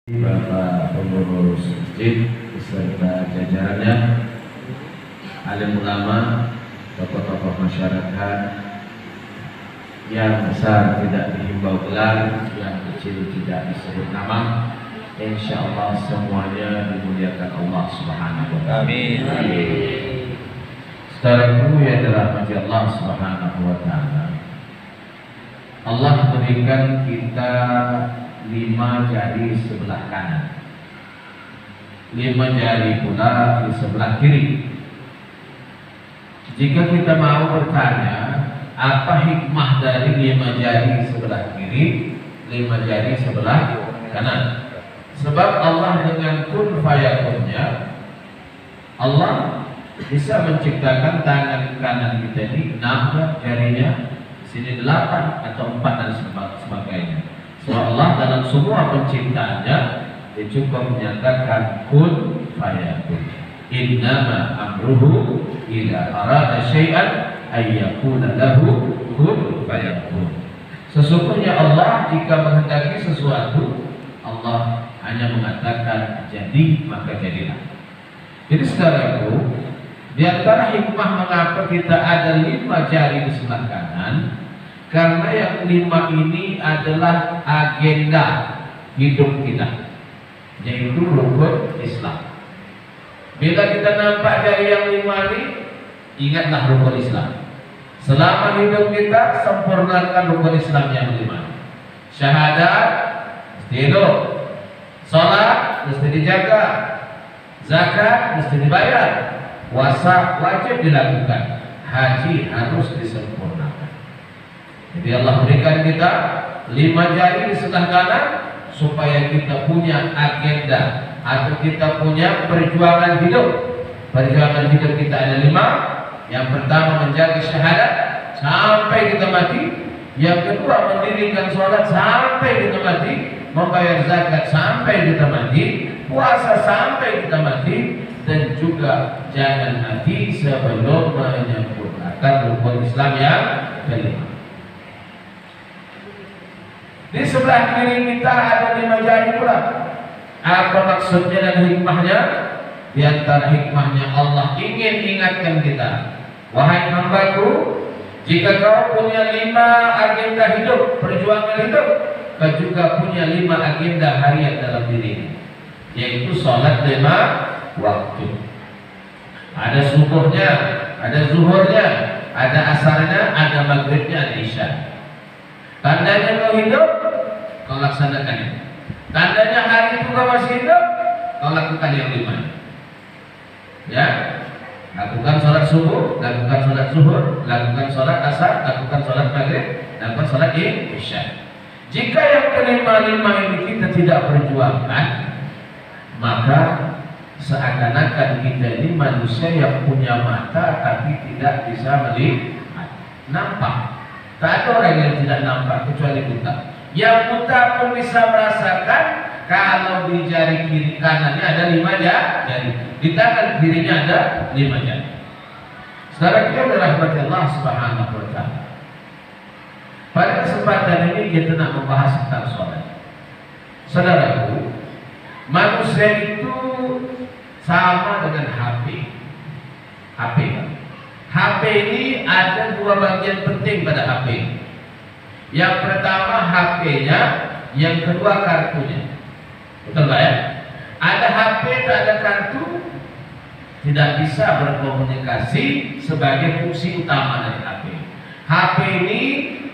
Bapak pengurus masjid beserta jajarannya, alim ulama, tokoh-tokoh masyarakat, yang besar tidak dihimbau gelar, yang kecil tidak disebut nama. Insya Allah semuanya dimuliakan Allah Subhanahu wa Ta'ala. Amin. Saudaraku yang dirahmati Allah Subhanahu wa Ta'ala, Allah berikan kita 5 jari sebelah kanan, 5 jari pula di sebelah kiri. Jika kita mau bertanya, apa hikmah dari 5 jari sebelah kiri, 5 jari sebelah kanan? Sebab Allah dengan kun fayakunnya, Allah bisa menciptakan tangan kanan kita ini 6 jarinya, sini 8 atau 4 dan sebagainya. Allah dalam semua penciptaannya dia cukup menyatakan kun fayakun. Innama amruhu ila arada syai'an ayyakuna lahu kun fayakun. Sesungguhnya Allah jika menghendaki sesuatu, Allah hanya mengatakan jadi maka jadilah. Jadi saudaraku, di antara hikmah mengapa kita ada 5 jari di sebelah kanan, karena yang 5 ini adalah agenda hidup kita, yaitu rukun Islam. Bila kita nampak dari yang 5 ini, ingatlah rukun Islam. Selama hidup kita, sempurnakan rukun Islam yang 5. Syahadat mesti hidup, salat mesti dijaga, zakat mesti dibayar, puasa wajib dilakukan, haji harus disempurnakan. Jadi Allah berikan kita 5 jari di sebelah kanan supaya kita punya agenda atau kita punya perjuangan hidup. Perjuangan hidup kita ada 5. Yang pertama menjaga syahadat sampai kita mati. Yang kedua mendirikan sholat sampai kita mati. Membayar zakat sampai kita mati. Puasa sampai kita mati. Dan juga jangan mati sebelum menyempurnakan rukun Islam yang kelima. Di sebelah kiri kita ada 5 jari pula. Apa maksudnya dan hikmahnya? Di antara hikmahnya Allah ingin ingatkan kita, wahai hambaku, jika kau punya 5 agenda hidup, perjuangan hidup, kau juga punya 5 agenda harian dalam diri, yaitu sholat 5 waktu. Ada subuhnya, ada zuhurnya, ada asarnya, ada maghribnya, ada isya. Tandanya kau hidup, kau laksanakan. Tandanya hari itu kau masih hidup, kau lakukan yang 5. Ya, lakukan sholat subuh, lakukan sholat zuhur, lakukan sholat asar, lakukan sholat maghrib, lakukan sholat isya. Jika yang kelima-lima ini kita tidak perjuangkan, maka seakan-akan kita ini manusia yang punya mata tapi tidak bisa melihat, nampak. Tak ada orang yang tidak nampak kecuali buta. Yang buta pun bisa merasakan kalau di jari kiri kanannya ada 5 jari, di tangan kirinya ada 5 jari. Saudara kita dirahmati Allah Subhanahu wa Ta'ala. Pada kesempatan ini kita nak membahas tentang sholat. Saudaraku, manusia itu sama dengan HP. HP ini ada 2 bagian penting pada HP. Yang pertama HP-nya, yang kedua kartunya. Betul nggak ya? Ada HP tak ada kartu, tidak bisa berkomunikasi sebagai fungsi utama dari HP. HP ini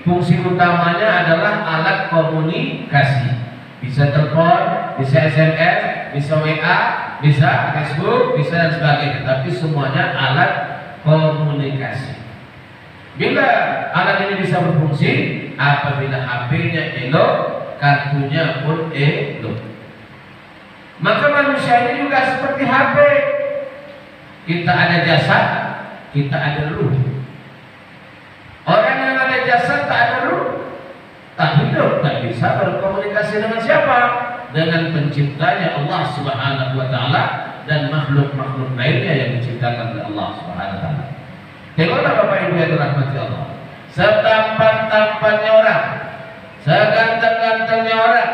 fungsi utamanya adalah alat komunikasi. Bisa telepon, bisa SMS, bisa WA, bisa Facebook, bisa dan sebagainya. Tapi semuanya alat komunikasi. Bila alat ini bisa berfungsi, apabila HP-nya elok, kartunya pun elok. Maka manusia ini juga seperti HP. Kita ada jasad, kita ada ruh. Orang yang ada jasad tak ada ruh, tak hidup, tak bisa berkomunikasi dengan siapa? Dengan penciptanya Allah Subhanahu wa Ta'ala dan makhluk-makhluk lainnya yang diciptakan oleh Allah Subhanahu wa Ta'ala. Tengoklah Bapak Ibu yang dirahmati Allah, setampan-tampannya orang, seganteng-gantengnya orang,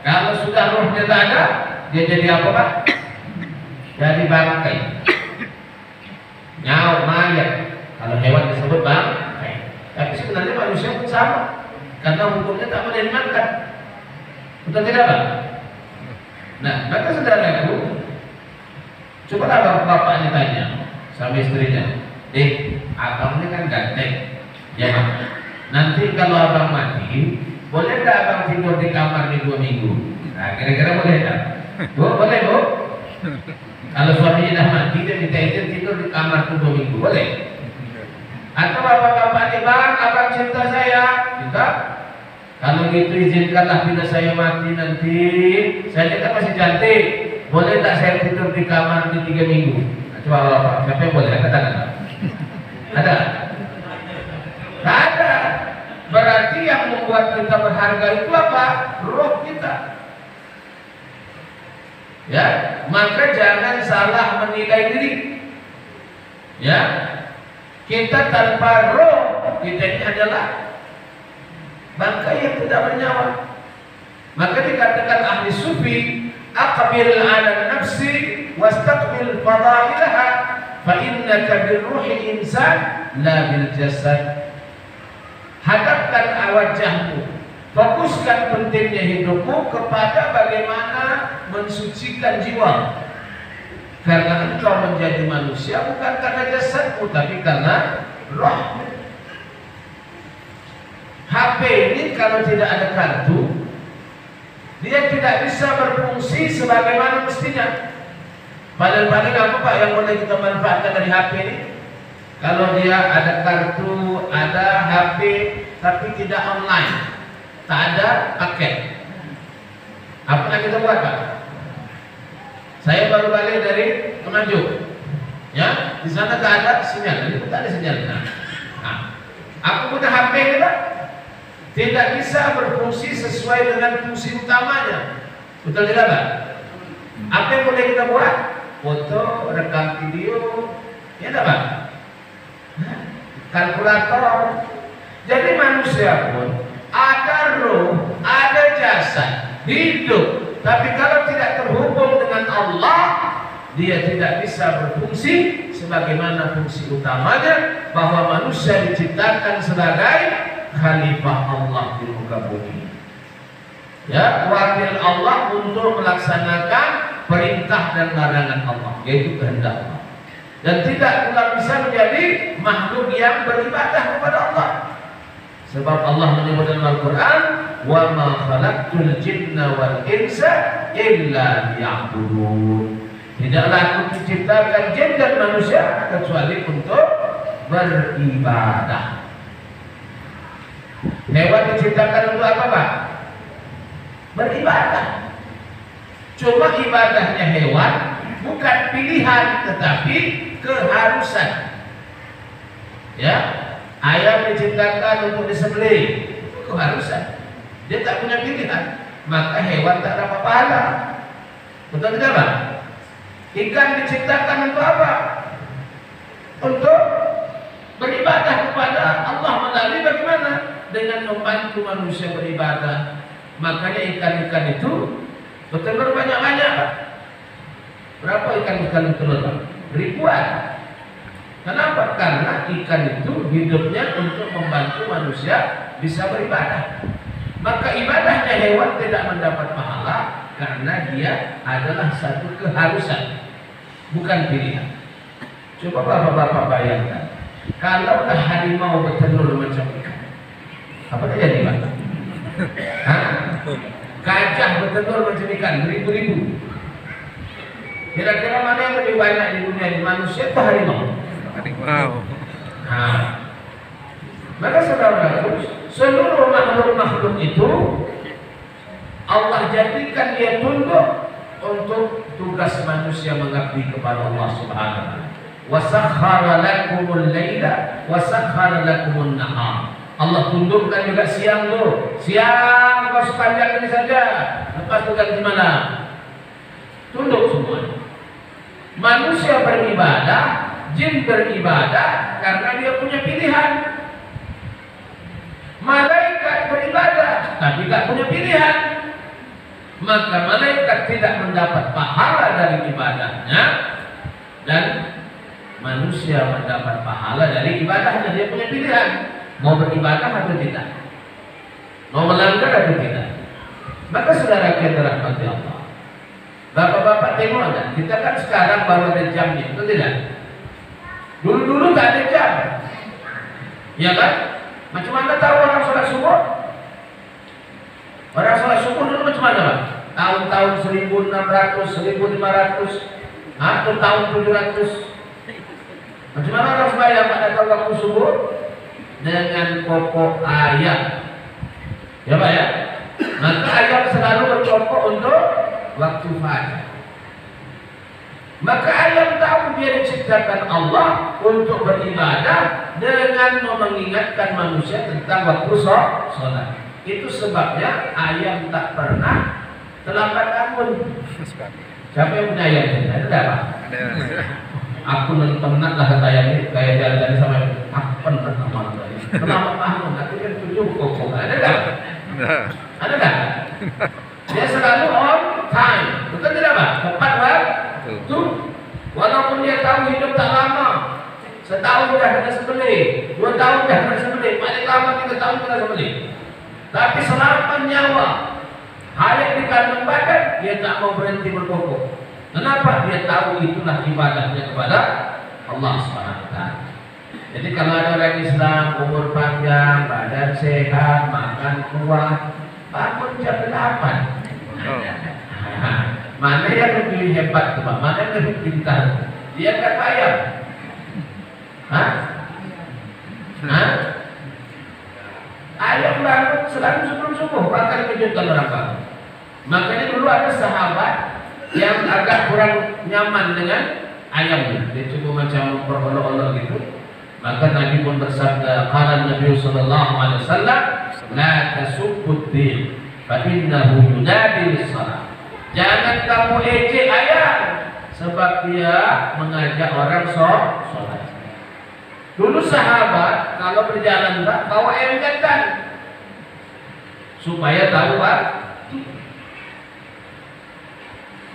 Kalau sudah rohnya tak ada, dia jadi apa Pak? Jadi bangkai, nyawa mayat. Kalau hewan disebut bangkai, tapi sebenarnya manusia pun sama, karena hukumnya tak boleh dimakan. Betul tidak Pak? Nah, maka saudaraku, coba bapaknya tanya sama istrinya, abang ini kan ganteng, ya Pak. Nanti kalau abang mati, boleh tak abang tidur di kamar di 2 minggu? Nah, kira-kira boleh tak? Bu, boleh Bu? Kalau suaminya dah mati, dia minta izin tidur di kamar 2 minggu, boleh? Atau bapak-bapak ini, bang, abang cinta saya, cinta? Kalau gitu izinkanlah bila saya mati nanti, saya kan masih cantik, boleh tak saya tidur di kamar di 3 minggu? Nah, coba bapak, siapa yang boleh? Katakan. Ada? Tak ada. Berarti yang membuat kita berharga itu apa? Roh kita. Ya, maka jangan salah menilai diri. Ya, kita tanpa roh, kita ini adalah bangkai yang tidak bernyawa. Maka dikatakan ahli sufi, aqbil ala nafsi wastaqbil fadailaha fa innaka birruhi insan la bil jasad. Hadapkan wajahmu, fokuskan pentingnya hidupmu kepada bagaimana mensucikan jiwa. Karena engkau menjadi manusia bukan karena jasadmu, tapi karena roh. HP ini kalau tidak ada kartu, dia tidak bisa berfungsi sebagaimana mestinya. Paling-paling apa Pak yang boleh kita manfaatkan dari HP ini? Kalau dia ada kartu, ada HP, tapi tidak online, tak ada paket, apa yang kita buat Pak? Saya baru balik dari Nganjuk, ya, di sana tak ada sinyal, jadi tak ada sinyal. Nah, aku punya HP ini Pak, tidak bisa berfungsi sesuai dengan fungsi utamanya, betul tidak Pak? Apa yang boleh kita buat? Foto, rekam video, ya tak Pak? Kalkulator. Jadi manusia pun ada roh, ada jasad, hidup, tapi kalau tidak terhubung dengan Allah, dia tidak bisa berfungsi sebagaimana fungsi utamanya, bahwa manusia diciptakan sebagai khalifah Allah di muka bumi. Ya, wakil Allah untuk melaksanakan perintah dan larangan Allah, yaitu kehendak Allah. Dan tidak pula bisa menjadi makhluk yang beribadah kepada Allah. Sebab Allah menyebut dalam Al-Quran, wa ma khalaqtul jinna wal insa illa liya'budun. Tidaklah aku menciptakan jin dan manusia kecuali untuk beribadah. Hewan diciptakan untuk apa Pak? Beribadah. Cuma ibadahnya hewan bukan pilihan, tetapi keharusan. Ya, ayam diciptakan untuk disembelih, keharusan. Dia tak punya pilihan, maka hewan tak dapat pahala. Betul tidak Pak? Ikan diciptakan untuk apa? Untuk beribadah kepada Allah melalui bagaimana? Dengan membantu manusia beribadah. Makanya ikan-ikan itu bertelur banyak-banyak Pak. Berapa ikan-ikan bertelur Pak? Ribuan. Kenapa? Karena ikan itu hidupnya untuk membantu manusia bisa beribadah. Maka ibadahnya hewan tidak mendapat pahala karena dia adalah satu keharusan, bukan pilihan. Coba bapak-bapak bayangkan, kalau harimau bertelur macam ikan, apa terjadi Pak? Hah? Gajah bertelur macam ikan, beribu-ribu. Kira-kira mana yang lebih banyak di dunia ini, manusia atau harimau? Harimau. Nah, maka saudara, seluruh makhluk-makhluk itu Allah jadikan dia tunduk untuk tugas manusia mengabdi kepada Allah Subhanahu wa taala. Wa sakhkhara lakumul laila wa sakhkhara lakumun nahar. Allah tundukkan juga siang tuh. Siang kau sepanjang ini saja, lepas itu ganti malam. Tunduk semua. Manusia beribadah, jin beribadah karena dia punya pilihan. Malaikat beribadah tapi tak punya pilihan. maka malaikat tidak mendapat pahala dari ibadahnya dan manusia mendapat pahala dari ibadahnya. Dia punya pilihan, mau beribadah atau tidak, mau melanggar atau tidak. Maka saudara kita rahmati Allah, bapak-bapak tengok ada, kita kan sekarang baru ada jamnya, itu tidak? Dulu-dulu tak ada jam, ya kan? Macam mana tahu orang sholat subuh? Orang sholat subuh dulu macam mana, Pak? Tahun-tahun 1600, 1500, atau tahun 700. Macam mana orang sembahyang pada tahu waktu subuh? Dengan pokok ayam, ya Pak ya? Maka ayam selalu bercokok untuk waktu fajar. Maka ayam tahu dia diciptakan Allah untuk beribadah dengan mengingatkan manusia tentang waktu sholat. Itu sebabnya ayam tak pernah terlambat bangun. Siapa yang punya ayam? Ada Pak? Aku pernah lah kata ayam ini, kayak jalan-jalan sama aku pernah sama tadi. Kenapa bangun? Aku kan 7 kok. Ada tak? Ada tak? Dia selalu on time. Betul tidak Pak? Tepat Pak? Tuh. Walaupun dia tahu hidup tak lama, setahun dah kena sembelih, 2 tahun dah kena sembelih, paling lama 3 tahun kena sembelih. Tapi selama nyawa, hayat di kandung badan, dia tak mau berhenti berkokok. Kenapa? Dia tahu itulah ibadahnya kepada Allah SWT. Jadi kalau ada orang Islam umur panjang, badan sehat, makan kuat, bangun jam 8. Mana yang lebih hebat tuh Pak? Mana yang lebih pintar? Dia kan ayam. Hah? Hah? Ayam bangun selalu sebelum subuh, bahkan kejutkan orang bangun. Makanya dulu ada sahabat yang agak kurang nyaman dengan ayamnya. Dia coba macam memperolok-olok gitu. Maka Nabi pun bersabda, qala Nabi sallallahu alaihi wasallam, la tasubbud din, fa innahu yunadi lis-shalah. Jangan kamu ejek ayam, sebab dia mengajak orang sholat. Dulu sahabat kalau berjalan Pak, bawa ayam jantan supaya tahu Pak.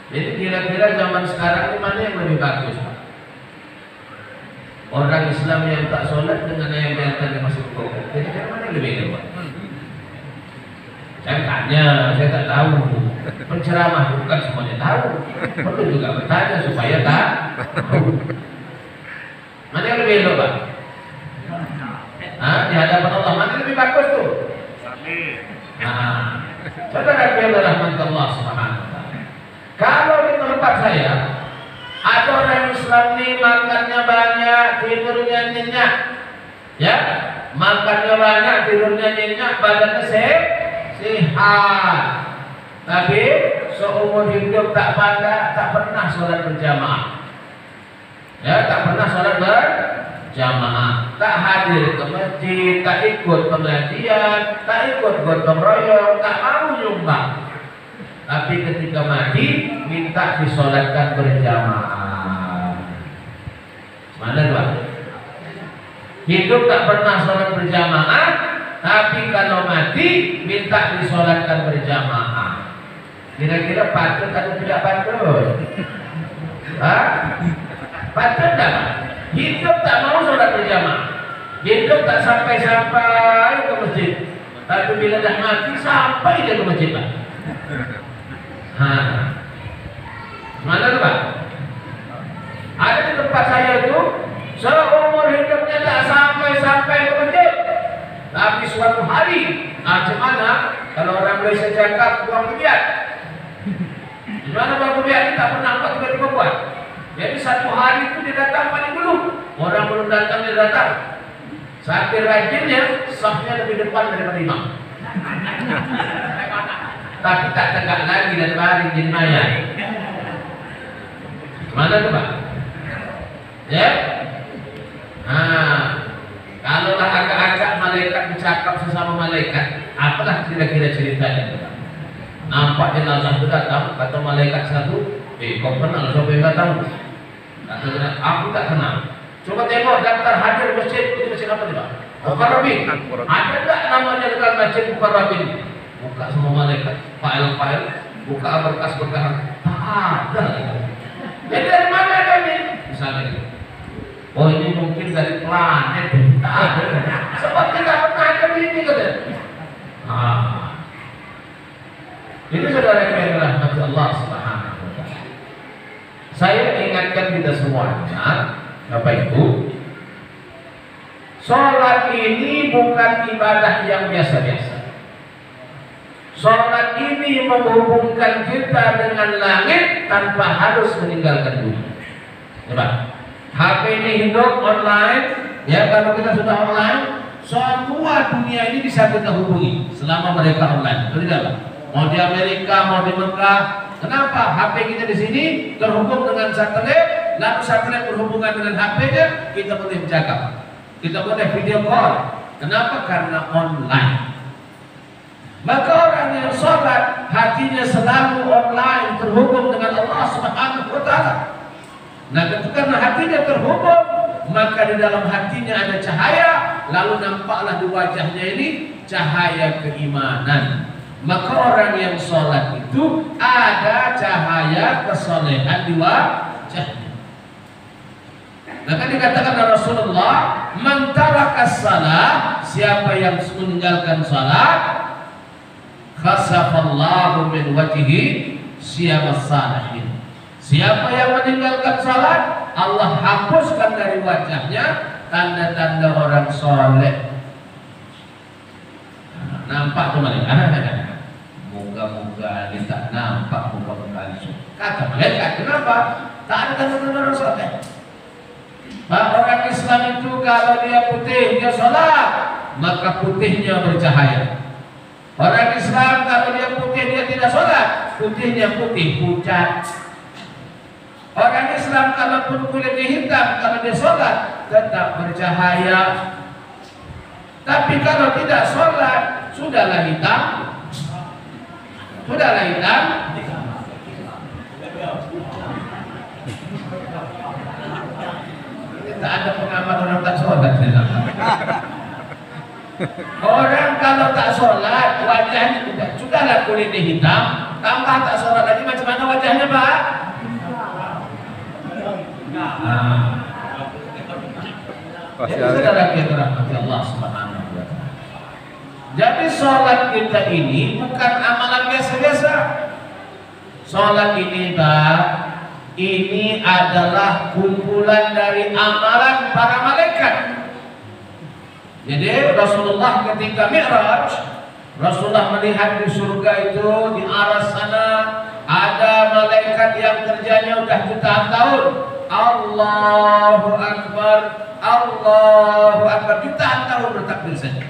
Jadi kira-kira zaman sekarang ini mana yang lebih bagus Pak? Orang Islam yang tak sholat dengan ayam jantan yang masih berkokok. Jadi mana yang lebih bagus? Saya tanya, saya tak tahu. Penceramah bukan semuanya tahu. Perlu juga bertanya supaya tahu. Mana yang lebih elok Pak? Di hadapan Allah mana yang lebih bagus tuh? Saudara yang dirahmati Allah Subhanahu wa taala. Kalau di tempat saya ada orang Islam nih makannya banyak, tidurnya nyenyak, ya, makannya banyak, tidurnya nyenyak, badannya sehat, tapi seumur hidup tak pernah sholat berjamaah, ya, tak pernah sholat berjamaah, tak hadir ke masjid, tak ikut pengajian, tak ikut gotong royong, tak mau nyumbang. Tapi ketika mati minta disolatkan berjamaah. Mana Pak? Hidup tak pernah sholat berjamaah, tapi kalau mati minta disolatkan berjamaah. Kira-kira patut atau tidak patut? Hah? Patut tak? Hidup tak mau sholat berjamaah, hidup tak sampai-sampai ke masjid, tapi bila dah mati sampai dia ke masjid Pak. Mana tuh Pak? Ada di tempat saya itu seumur hidupnya tak sampai ke masjid, tapi suatu hari, macam mana kalau orang Malaysia cakap buang kebiat? Di mana buang kebiat? Tak pernah buat, tiba-tiba buat. Jadi satu hari itu dia datang paling dulu, orang belum datang dia datang. Saking rajinnya, safnya lebih depan daripada imam. Tapi tak tegak lagi dan baring jadi mayat. Mana tuh Pak? Ya? Kalaulah agak-agak malaikat bercakap sesama malaikat, apalah kira-kira ceritanya? Nampak jenazah itu datang, kata malaikat satu, kau kenal siapa yang datang? Kata, aku tak kenal. Coba tengok daftar hadir masjid, itu masjid apa nih Pak? Mukarrabin. Ada tak namanya dekat masjid Mukarrabin? Buka semua malaikat, file-file, buka berkas-berkas, tak ada. Jadi dari mana ada ini? Misalnya gitu. Oh ini mungkin dari planet, tak ada. Sebab tidak pernah ada ini katanya. Itu saudara yang dirahmati Allah Subhanahu wa Ta'ala. Saya ingatkan kita semuanya, Bapak Ibu, sholat ini bukan ibadah yang biasa-biasa. Sholat ini menghubungkan kita dengan langit tanpa harus meninggalkan dunia. Coba, HP ini hidup online, ya kalau kita sudah online, semua dunia ini bisa kita hubungi selama mereka online. Betul tidak? Mau di Amerika, mau di Mekah. Kenapa? HP kita di sini terhubung dengan satelit, lalu satelit berhubungan dengan HP-nya, kita boleh bercakap, kita boleh video call. Kenapa? Karena online. Maka orang yang sholat hatinya selalu online, terhubung dengan Allah Subhanahu wa Ta'ala. Nah, karena hatinya terhubung, maka di dalam hatinya ada cahaya, lalu nampaklah di wajahnya ini cahaya keimanan. Maka orang yang sholat itu ada cahaya kesolehan di wajahnya. Maka dikatakan oleh Rasulullah, man tarakas salah, siapa yang meninggalkan salat, khasafallahu min wajhihi siyamas salihin. Siapa yang meninggalkan salat, Allah hapuskan dari wajahnya tanda-tanda orang soleh. Nampak tuh malaikat. Moga-moga dia tak nampak muka palsu. Kata malaikat, kenapa? Tak ada tanda-tanda orang soleh. Orang Islam itu kalau dia putih, dia sholat, maka putihnya bercahaya. Orang Islam kalau dia putih, dia tidak sholat, putihnya putih pucat. Orang Islam kalaupun kulitnya hitam, kalau dia sholat tetap bercahaya. Tapi kalau tidak sholat, sudahlah hitam. Sudahlah hitam. Tak ada pengamat orang tak sholat. Orang kalau tak sholat, wajahnya sudahlah kulitnya hitam, tambah tak sholat lagi, macam mana wajahnya, Pak? Jadi saudara kita rahmati Allah Subhanahu wa Ta'ala. Jadi sholat kita ini bukan amalan biasa-biasa. Sholat ini, Pak, ini adalah kumpulan dari amalan para malaikat. Jadi Rasulullah ketika Mi'raj, Rasulullah melihat di surga itu, di arah sana ada malaikat yang kerjanya udah jutaan tahun. Allahu Akbar, Allahu Akbar, jutaan tahun bertakbir saja.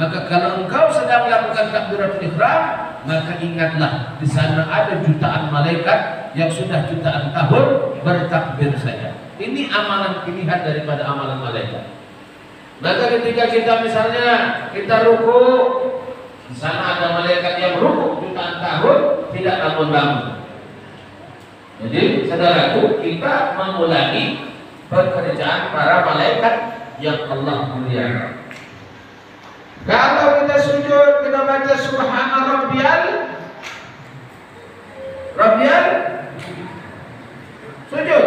Maka kalau engkau sedang melakukan takbiratul ihram, maka ingatlah di sana ada jutaan malaikat yang sudah jutaan tahun bertakbir saja. Ini amalan pilihan daripada amalan malaikat. Maka ketika kita misalnya kita ruku, di sana ada malaikat yang ruku jutaan tahun tidak bangun-bangun. Jadi saudaraku, kita mengulangi pekerjaan para malaikat yang Allah muliakan. Kalau kita sujud, kita baca Subhana Rabbiyal sujud.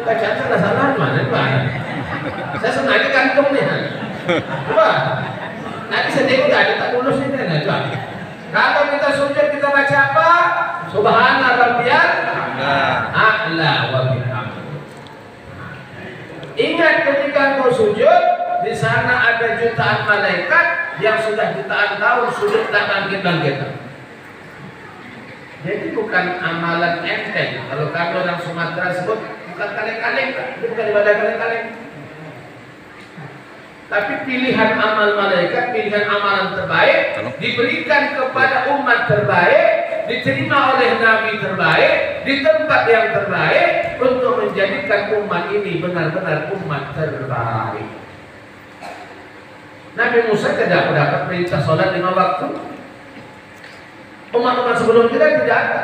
Bacaan salah-salah mana Pak? Saya sengaja kantung nih. Coba. Nanti sedikit ada tak lulus ini coba. Kalau kita sujud kita baca apa? Subhana Rabbiyal a'la wa bihamdihi. Ingat ketika kau sujud, di sana ada jutaan malaikat yang sudah jutaan tahun sujud tak bangkit-bangkit. Jadi bukan amalan enteng. Kalau kami orang Sumatera sebut bukan kaleng-kaleng, bukan ibadah kaleng-kaleng. Tapi pilihan amal malaikat, pilihan amalan terbaik diberikan kepada umat terbaik, diterima oleh Nabi terbaik, di tempat yang terbaik untuk menjadikan umat ini benar-benar umat terbaik. Nabi Musa tidak mendapat perintah sholat 5 waktu. Umat-umat sebelum kita tidak ada.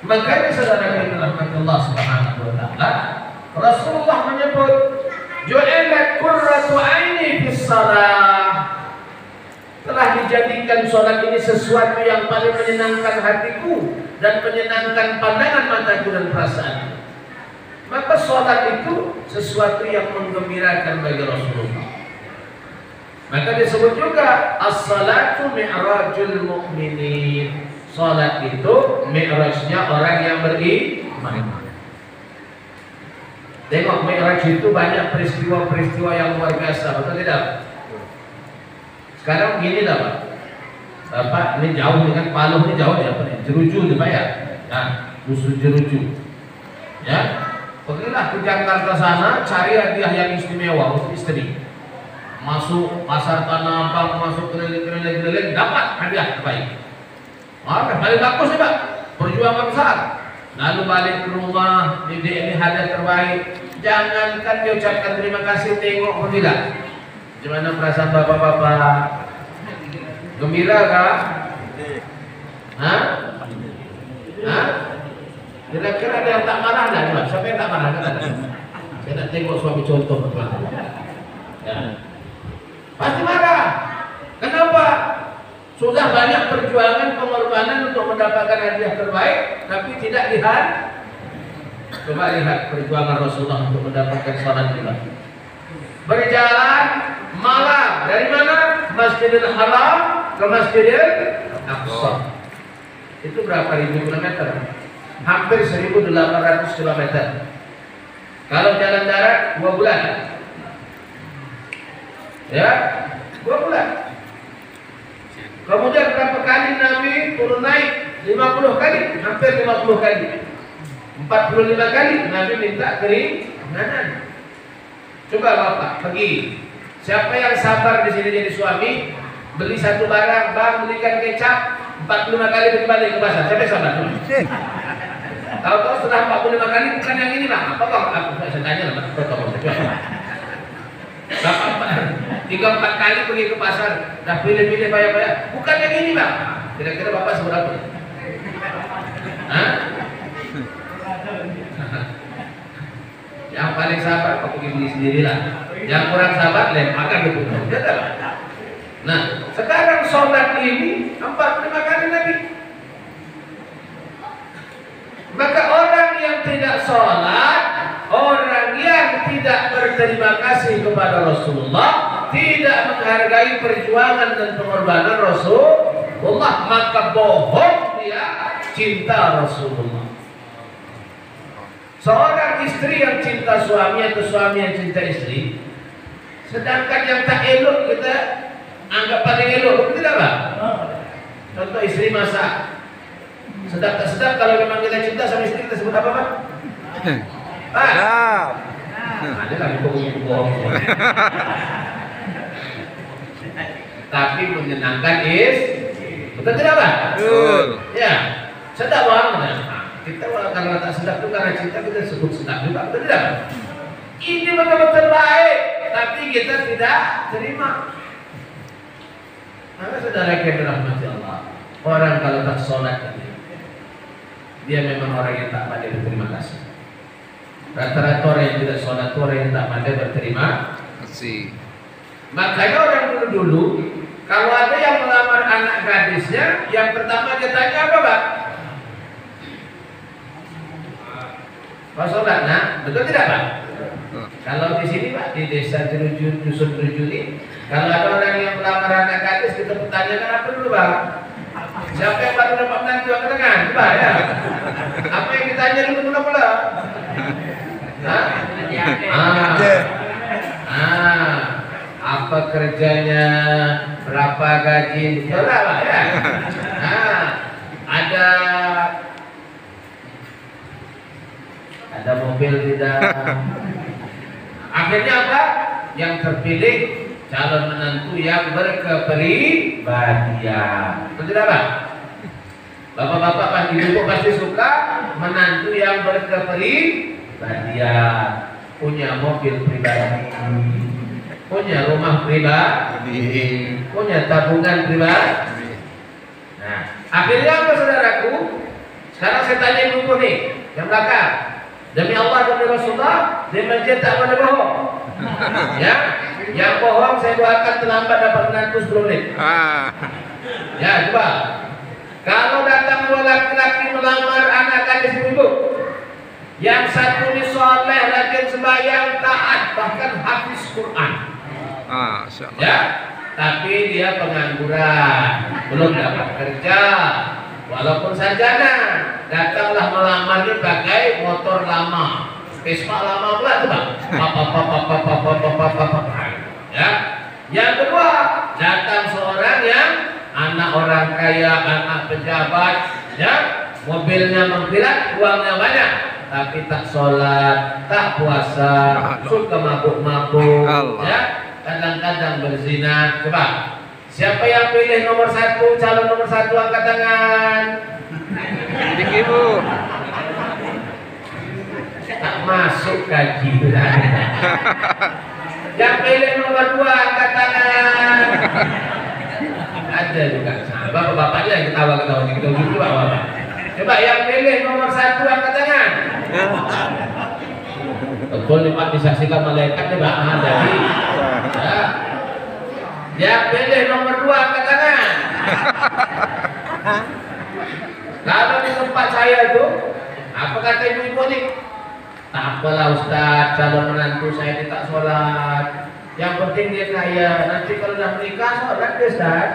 Makanya saudara kita rahmatullah subhanahu wa ta'ala, Rasulullah menyebut ju'ilat qurratu aini fis shalah. telah dijadikan sholat ini sesuatu yang paling menyenangkan hatiku dan menyenangkan pandangan mataku dan perasaanku, maka sholat itu sesuatu yang menggembirakan bagi Rasulullah. Maka disebut juga as-salatu mi'rajul mu'minin. Sholat itu mi'rajnya orang yang beriman. Tengok, mi'raj itu banyak peristiwa-peristiwa yang luar biasa, betul tidak? Sekarang gini lah Pak, Bapak ini jauh dengan Paluh ini jauh ya Pak, Jeruju nih Pak ya. Nah, musuh Jeruju ya, pergilah ke Jakarta sana, cari hadiah yang istimewa untuk istri. Masuk pasar Tanah Abang, masuk keliling-keliling, dapat hadiah terbaik. Maka paling bagus nih Pak, perjuangan besar. Lalu balik ke rumah, ini hadiah terbaik. Jangankan diucapkan terima kasih, tengok pun tidak. Gimana perasaan bapak-bapak? Gembira kah? Hah? Hah? Kira-kira ada yang tak marah enggak? Siapa yang tak marah? Saya nak tengok suami contoh betul. Ya. Pasti marah. Kenapa? Sudah banyak perjuangan, pengorbanan untuk mendapatkan hadiah terbaik, tapi tidak lihat. Coba lihat perjuangan Rasulullah untuk mendapatkan salat juga. Berjalan malam dari mana? Masjidil Haram ke Masjidil Aqsa. Itu berapa ribu kilometer? Hampir 1.800 kilometer. Kalau jalan darat 2 bulan. Ya, 2 bulan. Kemudian berapa kali Nabi turun naik? 50 kali, hampir 50 kali. 45 kali Nabi minta keringanan. Coba Bapak pergi. Siapa yang sabar di sini jadi suami, beli satu barang, Bang belikan kecap, 45 kali pergi balik ke pasar. Siapa yang sabar? Tahu-tahu setelah 45 kali bukan yang ini Bang. Apa Bang? Aku saya tanya lah protokol. Bapak 3-4 kali pergi ke pasar, dah pilih-pilih bayar-bayar. Bukan yang ini Bang. Kira-kira Bapak seberapa? Hah? Yang paling sabar kau pergi beli sendirilah. Yang kurang sabar lemparkan ke tubuh. Nah, sekarang sholat ini 45 kali lagi. Maka orang yang tidak sholat, orang yang tidak berterima kasih kepada Rasulullah, tidak menghargai perjuangan dan pengorbanan Rasulullah, maka bohong dia cinta Rasulullah. Seorang istri yang cinta suami atau suami yang cinta istri, sedangkan yang tak elok kita anggap paling elok, betul tidak Pak? Contoh istri masak, sedap tak sedap, kalau memang kita cinta sama istri kita sebut apa Pak? Sedap. Ada lagi bohong. Tapi menyenangkan betul tidak Pak? Betul. Ya, sedap banget. Kita kalau tak sedap itu karena cinta kita sebut sedap juga, betul tidak? Ini betul-betul baik, tapi kita tidak terima. Maka saudara yang dirahmati Allah, orang kalau tak sholat dia memang orang yang tak pandai berterima kasih. Rata-rata orang yang tidak sholat itu orang yang tak pandai berterima kasih. Makanya orang dulu kalau ada yang melamar anak gadisnya, yang pertama dia tanya apa Pak? Pak sholat, nah, betul tidak Pak? Kalau di sini Pak, di desa Jeruju, dusun Jeruju ini, kalau ada orang yang melamar anak gadis, kita pertanyakan apa dulu Pak? Siapa yang baru dapat menantu yang ketengan? Coba ya. Apa yang ditanya dulu mula-mula? Apa kerjanya? Berapa gaji? Betul lah Pak ya. Ada mobil tidak? Akhirnya apa? Yang terpilih calon menantu yang berkepribadian. Betul tidak Pak? Bapak-bapak pasti ibu pasti suka menantu yang berkepribadian, punya mobil pribadi, punya rumah pribadi, punya tabungan pribadi. Nah, akhirnya apa saudaraku? Sekarang saya tanya ibu nih, yang belakang. Demi Allah, demi Rasulullah, di masjid tak boleh bohong. Ya, Yang bohong saya doakan terlambat dapat menantu 10 menit. Ya coba. Kalau datang dua laki-laki melamar anak gadis ibu, yang satu ni soleh, rajin sembahyang, taat, bahkan hafiz Quran. Ya, tapi dia pengangguran, belum dapat kerja, walaupun sarjana. Datanglah melamar dia pakai motor lama, Vespa lama pula tu bang. Ya. Yang kedua, datang seorang yang anak orang kaya, anak pejabat, ya, mobilnya mengkilat, uangnya banyak, tapi tak sholat, tak puasa, suka mabuk-mabuk, ya, kadang-kadang berzina. Coba, siapa yang pilih nomor 1, calon nomor 1, angkat tangan. Tinggi bu. Tak masuk gaji. Yang pilih nomor 2, angkat tangan. Ada juga. Bapak-bapaknya yang ketawa-ketawa, kita gitu bapak. Coba yang pilih nomor 1, angkat tangan. Betul nih Pak, disaksikan malaikat nih Pak. Jadi, ya. Yang pilih nomor 2, angkat tangan. Kalau di tempat saya itu, apa kata ibu-ibu nih? Tak apalah Ustaz, calon menantu saya tidak sholat. Yang penting dia kaya. Nanti kalau dah menikah sholat dia Ustaz.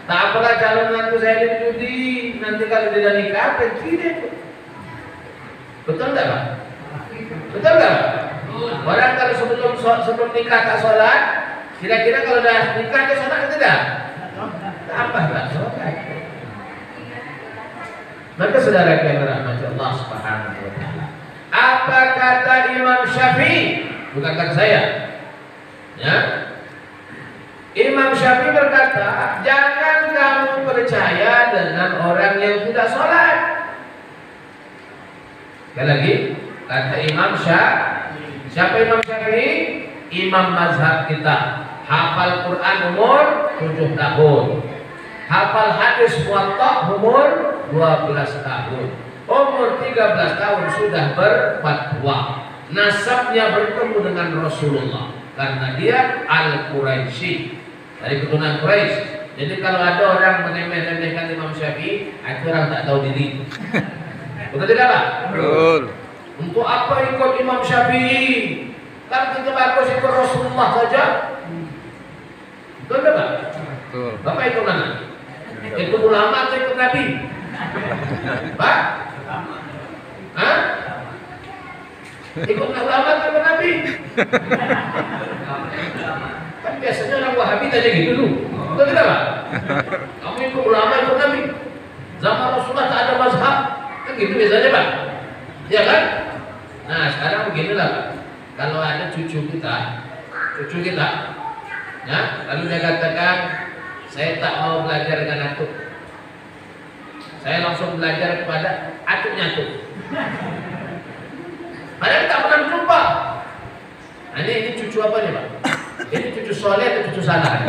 Tak apalah calon menantu saya dia judi. Nanti kalau dia dah nikah benci dia. Betul tak Pak? Betul tak? Orang kalau sebelum nikah tak sholat, kira-kira kalau dah nikah dia sholat atau tidak? Apa tak sholat? Maka saudara yang dirahmati Allah Subhanahu wa taala. Apa kata Imam Syafi'i? Bukan kata saya. Ya. Imam Syafi'i berkata, jangan kamu percaya dengan orang yang tidak sholat. Sekali lagi, kata Imam Syafi'i. Siapa Imam Syafi'i? Imam mazhab kita. Hafal Quran umur 7 tahun. Hafal hadis Muwatta umur 12 tahun. Umur 13 tahun sudah berfatwa. Nasabnya bertemu dengan Rasulullah karena dia Al-Quraisy, dari keturunan Quraisy. Jadi kalau ada orang meremeh-remehkan Imam Syafi'i, itu orang tak tahu diri. Betul tidak Pak? Betul. Untuk apa ikut Imam Syafi'i? Kan kita bagus ikut Rasulullah saja. Betul tidak Pak? Betul. Bapak ikut mana? Ikut ulama atau ikut Nabi? Pak? Hah? Ikut ulama atau ikut Nabi? Kan biasanya orang Wahabi tanya gitu dulu. Betul tidak Pak? Kamu ikut ulama, ikut Nabi. Zaman Rasulullah tak ada mazhab. Kan gitu biasanya Pak. Ya kan? Nah sekarang beginilah Pak. Kalau ada cucu kita, ya, lalu dia katakan, saya tak mau belajar dengan atuk. Saya langsung belajar kepada atuk-nyatuk. Padahal tak pernah berjumpa. Nah, ini cucu apa nih Pak? Ini cucu soleh atau cucu salah?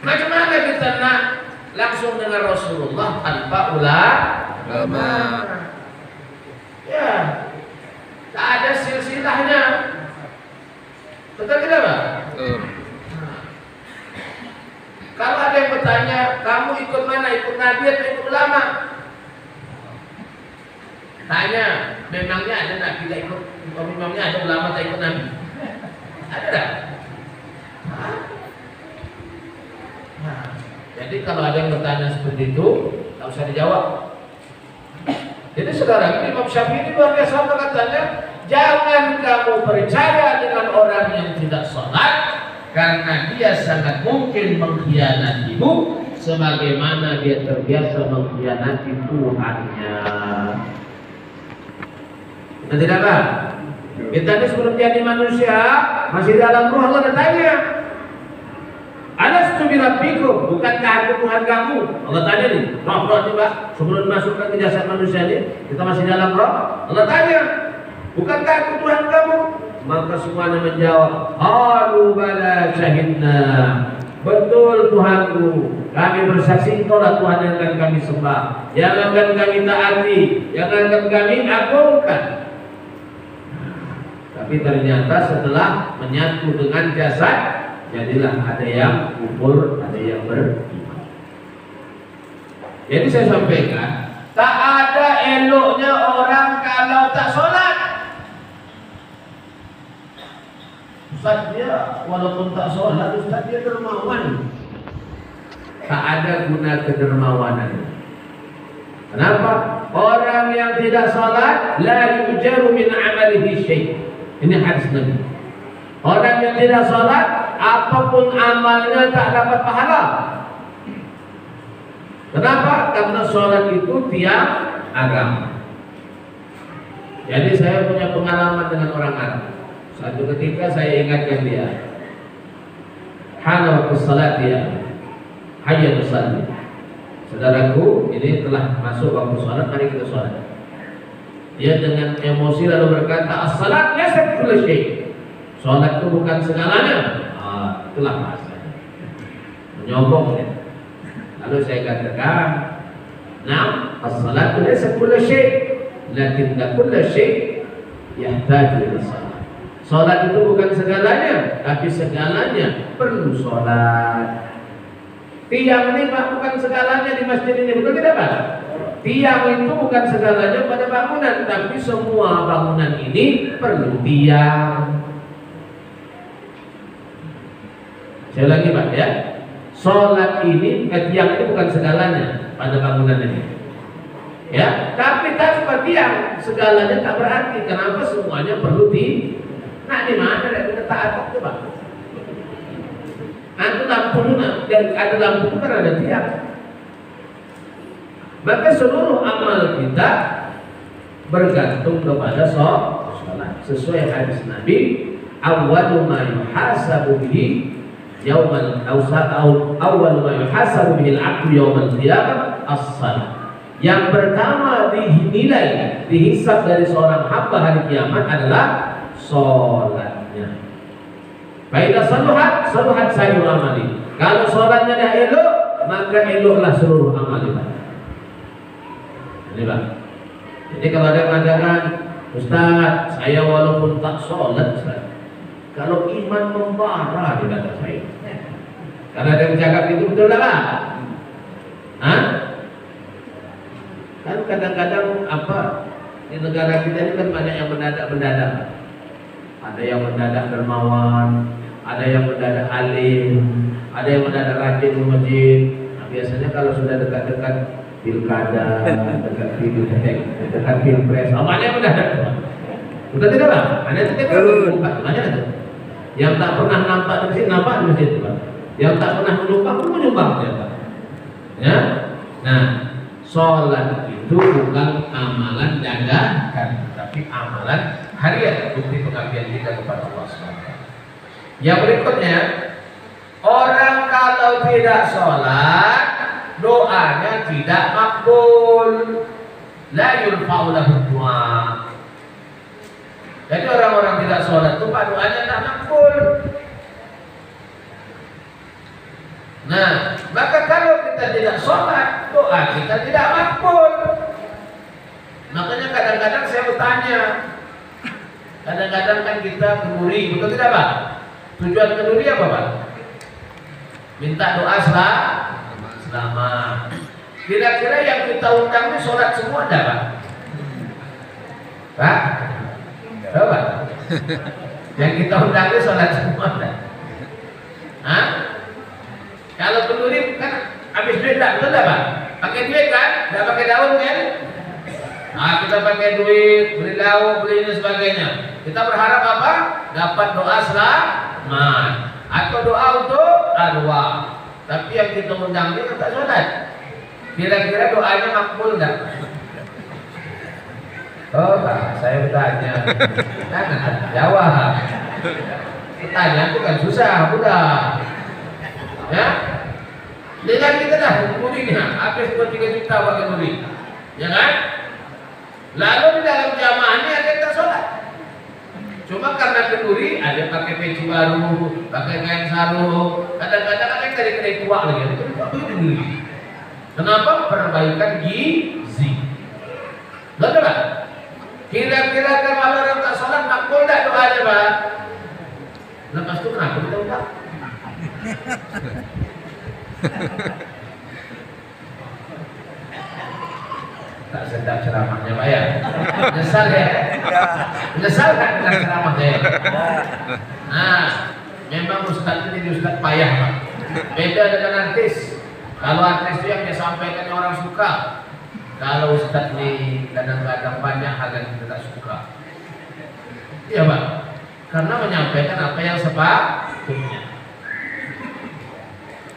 Macam mana kita nak langsung dengan Rasulullah tanpa ulama? Ya, tak ada silsilahnya. Betul tidak Pak? Kalau ada yang bertanya, kamu ikut mana? Ikut Nabi atau ikut ulama? Tanya, memangnya ada tak kita ikut? Memangnya ada ulama tak ikut Nabi? Ada tak? Nah, jadi kalau ada yang bertanya seperti itu, tak usah dijawab. Jadi sekarang Imam Syafi'i ini luar biasa katanya, jangan kamu percaya dengan orang yang tidak sholat, karena dia sangat mungkin mengkhianatimu sebagaimana dia terbiasa mengkhianati Tuhannya. Betul tidak Pak? Kita ini sebelum jadi manusia masih dalam ruh Allah tanya, alastu birabbikum, bukankah aku Tuhan kamu? Allah tanya nih, roh nih Pak, sebelum masukkan ke jasad manusia ini, kita masih dalam roh. Allah tanya, bukankah aku Tuhan kamu? Maka semuanya menjawab, qalu bala syahidna. Betul Tuhanku, kami bersaksi Engkaulah Tuhan yang akan kami sembah, yang akan kami taati, yang akan kami agungkan. Tapi ternyata setelah menyatu dengan jasad, jadilah ada yang kufur, ada yang beriman. Jadi saya sampaikan, tak ada eloknya orang kalau tak sholat. Ustaz dia walaupun tak sholat, Ustaz dia dermawan. Tak ada guna kedermawanan. Kenapa? Orang yang tidak sholat la yujaru min amalihi syai'. Ini hadis Nabi. Orang yang tidak sholat, apapun amalnya tak dapat pahala. Kenapa? Karena sholat itu tiang agama. Jadi saya punya pengalaman dengan orang Arab. Suatu ketika saya ingatkan dia, hana waktu salat ya, hayya nusalli. Saudaraku, ini telah masuk waktu salat, mari kita salat. Dia dengan emosi lalu berkata, as-salat laysa kullu syai'. Salat itu bukan segalanya. Itulah bahasanya. Menyokong dia. Lalu saya katakan, "Naam, as-salat laysa kullu syai', lakin kullu syai' yahtaju ila salat." Salat itu bukan segalanya, tapi segalanya perlu salat. Tiang ini bukan segalanya di masjid ini, betul tidak Pak? Tiang itu bukan segalanya pada bangunan, tapi semua bangunan ini perlu tiang. Saya ulangi Pak ya. Salat ini, tiang itu bukan segalanya pada bangunan ini. Ya, tapi tanpa tiang segalanya tak berarti. Kenapa semuanya perlu di? Nah, di mana ada kita taat itu Pak? Nah, itu lampunya, dan ada lampu itu kan ada tiang. Maka seluruh amal kita bergantung kepada sholat. Sesuai hadis Nabi, awwalu ma yuhasabu bihi yaumal awwalu ma yuhasabu bihi al-'abdu yaumal qiyamah as-shalah. Yang pertama dinilai, dihisab dari seorang hamba hari kiamat adalah sholatnya. Baiklah saluhat sayur amali. Kalau sholatnya dah elok, maka eloklah seluruh amal kita. Ini Pak. Jadi kalau ada yang mengatakan, Ustaz, saya walaupun tak sholat, Ustaz, kalau iman membara di kata saya. Karena ada yang cakap itu betul tak Pak? Hah? Kan kadang-kadang di negara kita ini kan banyak yang mendadak. Ada yang mendadak dermawan, ada yang mendadak alim, ada yang mendadak rajin di masjid. Nah, biasanya kalau sudah dekat-dekat pilkada, dekat pilpres, mana yang mendadak? Sudah tidak Pak? Ada yang tidak bukan, mana itu? Yang tak pernah nampak di masjid, nampak di masjid Pak. Yang tak pernah menyumbang pun menyumbang Pak. Ya, nah, sholat itu bukan amalan dadakan, tapi amalan harian, bukti pengabdian kita kepada Allah SWT. Yang berikutnya, orang kalau tidak sholat, doanya tidak makbul. La yulfa'u lahu du'a. Jadi orang-orang tidak sholat itu doanya tidak makbul. Nah, maka kalau kita tidak sholat, doa kita tidak makbul. Makanya kadang-kadang saya bertanya, kadang-kadang kan kita kenduri, betul tidak Pak? Tujuan kenduri apa Pak? Minta doa selamat. Kira-kira yang kita undang ini sholat semua ada Pak? Pak? Tahu Pak? Yang kita undang ini sholat semua ada? Hah? Kalau kenduri kan habis duit tak? Betul tak Pak? Pakai duit kan? Tidak pakai daun kan? Nah, kita pakai duit, beli daun, beli ini sebagainya. Kita berharap apa? Dapat doa selamat atau doa untuk arwah. Tapi yang kita undang ini tak sholat. Kira-kira doanya makbul enggak? Oh, Pak, saya bertanya. Jangan jawab. Bertanya itu kan susah, mudah. Ya, dengan kita dah kemudinya habis 2-3 juta pakai kenduri, ya kan? Lalu di dalam jamaah ini ada yang tak sholat. Cuma karena kenduri ada pakai peci baru, pakai kain sarung, kadang-kadang ada yang dari kedai tua lagi, itu kenduri. Kenapa? Perbaikan gizi. Betul kan? Kira-kira kalau orang tak sholat makbul tak doanya Pak? Lepas itu kenapa kita undang? Tak sedap ceramahnya Pak ya? Nyesal ya? Nyesal kan dengan ceramahnya ya? Nah, memang Ustaz ini Ustaz payah Pak. Beda dengan artis. Kalau artis itu yang dia sampaikan orang suka. Kalau Ustaz ini kadang-kadang banyak hal yang kita tak suka. Iya Pak. Karena menyampaikan apa yang sepatutnya.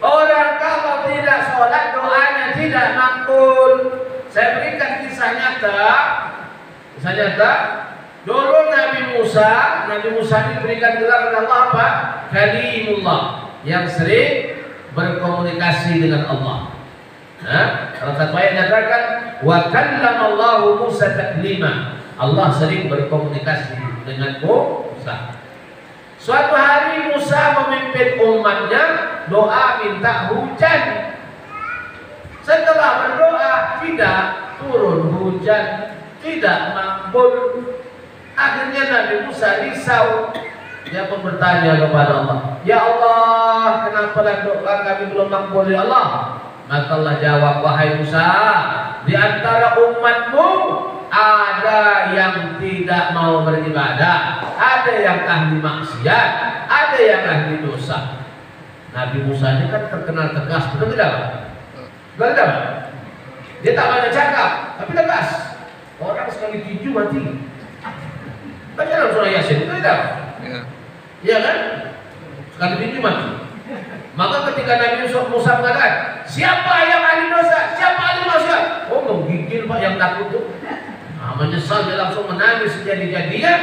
Orang kalau tidak sholat doanya tidak makbul. Saya berikan kisah nyata. Kisah nyata. Dulu Nabi Musa ini diberikan gelar oleh Allah apa? Kalimullah, yang sering berkomunikasi dengan Allah. Nah, kalau satu ayat nyatakan wa kallamallahu Musa taklima. Allah sering berkomunikasi dengan Musa. Suatu hari Musa memimpin umatnya doa minta hujan. Setelah berdoa tidak turun hujan, tidak makbul. Akhirnya Nabi Musa risau. Dia pun bertanya kepada Allah, ya Allah, kenapa doa kami belum makbul ya Allah? Maka Allah jawab, wahai Musa, di antara umatmu ada yang tidak mau beribadah, ada yang ahli maksiat, ada yang ahli dosa. Nabi Musa ini kan terkenal tegas, betul tidak Pak? Betul tidak Pak? Dia tak banyak cakap, tapi tegas. Orang sekali tinju mati. Baca dalam surah Yasin, betul tidak? Iya kan? Sekali tinju mati. Maka ketika Nabi Musa mengatakan, siapa yang ahli dosa? Siapa ahli maksiat? Oh, menggigil Pak yang takut itu. Nah, menyesal dia langsung menangis jadi-jadian.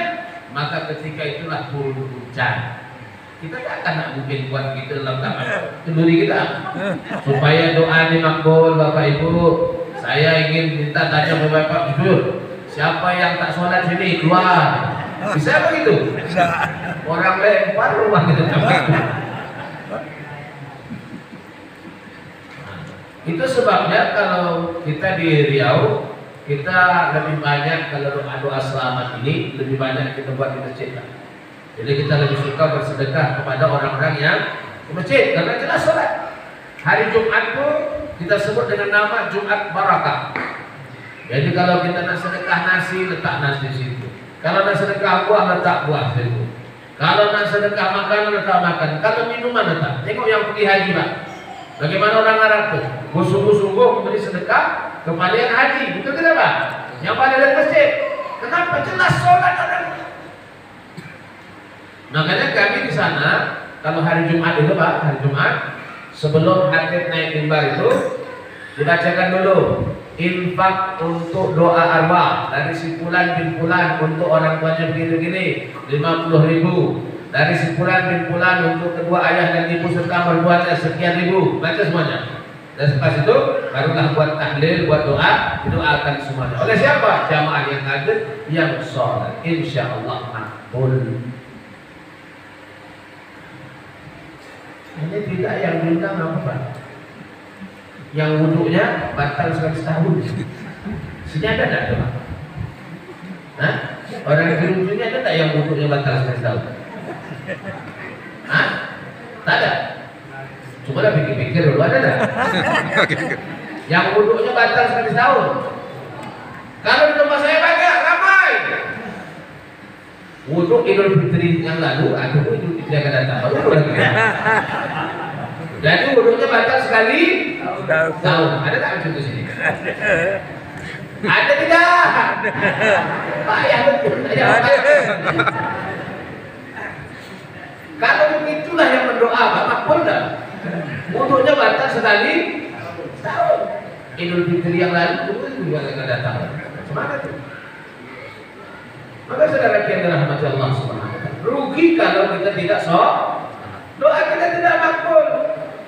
Maka ketika itulah turun hujan. Kita tak akan mungkin buat gitu dalam kenduri kita. Supaya doa dimakbul Bapak Ibu. Saya ingin minta tanya kepada Bapak jujur. Siapa yang tak sholat sini keluar? Bisa begitu? Bisa. Orang lempar rumah gitu. Itu sebabnya kalau kita di Riau, kita lebih banyak kalau doa selamat ini lebih banyak kita buat di masjid. Jadi kita lebih suka bersedekah kepada orang-orang yang ke masjid karena jelas sholat. Hari Jumat itu kita sebut dengan nama Jumat Barakah. Jadi kalau kita nak sedekah nasi, letak nasi di situ. Kalau nak sedekah buah, letak buah di situ. Kalau nak sedekah makanan, letak makan. Kalau minuman, letak. Tengok yang pergi haji Pak. Bagaimana orang Arab itu? Sungguh-sungguh memberi sedekah kepada yang haji, betul tidak Pak? Yang pada dari masjid. Kenapa? Jelas sholat orang. Makanya kami di sana, kalau hari Jumat itu Pak, hari Jumat sebelum hatib naik mimbar itu dibacakan dulu infak untuk doa arwah dari si Fulan bin Fulan untuk orang tuanya begini-begini 50.000. Dari si Fulan bin Fulan untuk kedua ayah dan ibu serta mertuanya sekian ribu. Baca semuanya. Dan setelah itu barulah buat tahlil, buat doa, didoakan semuanya. Oleh siapa? Jamaah yang hadir yang sholat. Insya Allah makbul. Ini tidak yang diundang apa Pak? Yang wuduknya batal sekali setahun. Sini ada tidak Pak? Hah? Orang yang di sini ada tak yang wuduknya batal sekali setahun? Hah? Tak ada? Coba lah pikir-pikir dulu, ada tak? Yang wuduknya batal sekali setahun. Kalau di tempat saya banyak, ramai. Wuduk Idul Fitri yang lalu, atau Idul Fitri yang akan datang. Baru lagi. Jadi wuduknya batal sekali tahun. Ada tak macam itu sini? Ada tidak? Payah betul. Kalau begitulah yang berdoa, Pak, makbul dah. Wuduknya batal sekali tahun. Idul Fitri yang lalu itu juga akan datang. Semangat tuh. Maka saudara yang dirahmati Allah Subhanahu wa taala, rugi kalau kita tidak doa kita tidak makbul.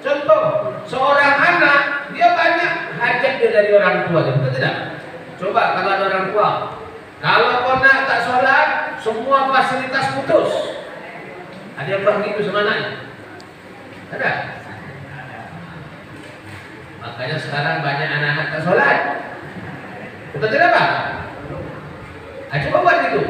Contoh, seorang anak dia banyak hajat dia dari orang tua, betul tidak? Coba kalau ada orang tua, kalau anak tak sholat, semua fasilitas putus. Ada yang bilang gitu sama anaknya? Ada? Makanya sekarang banyak anak-anak tak sholat. Betul tidak Pak? Coba buat itu.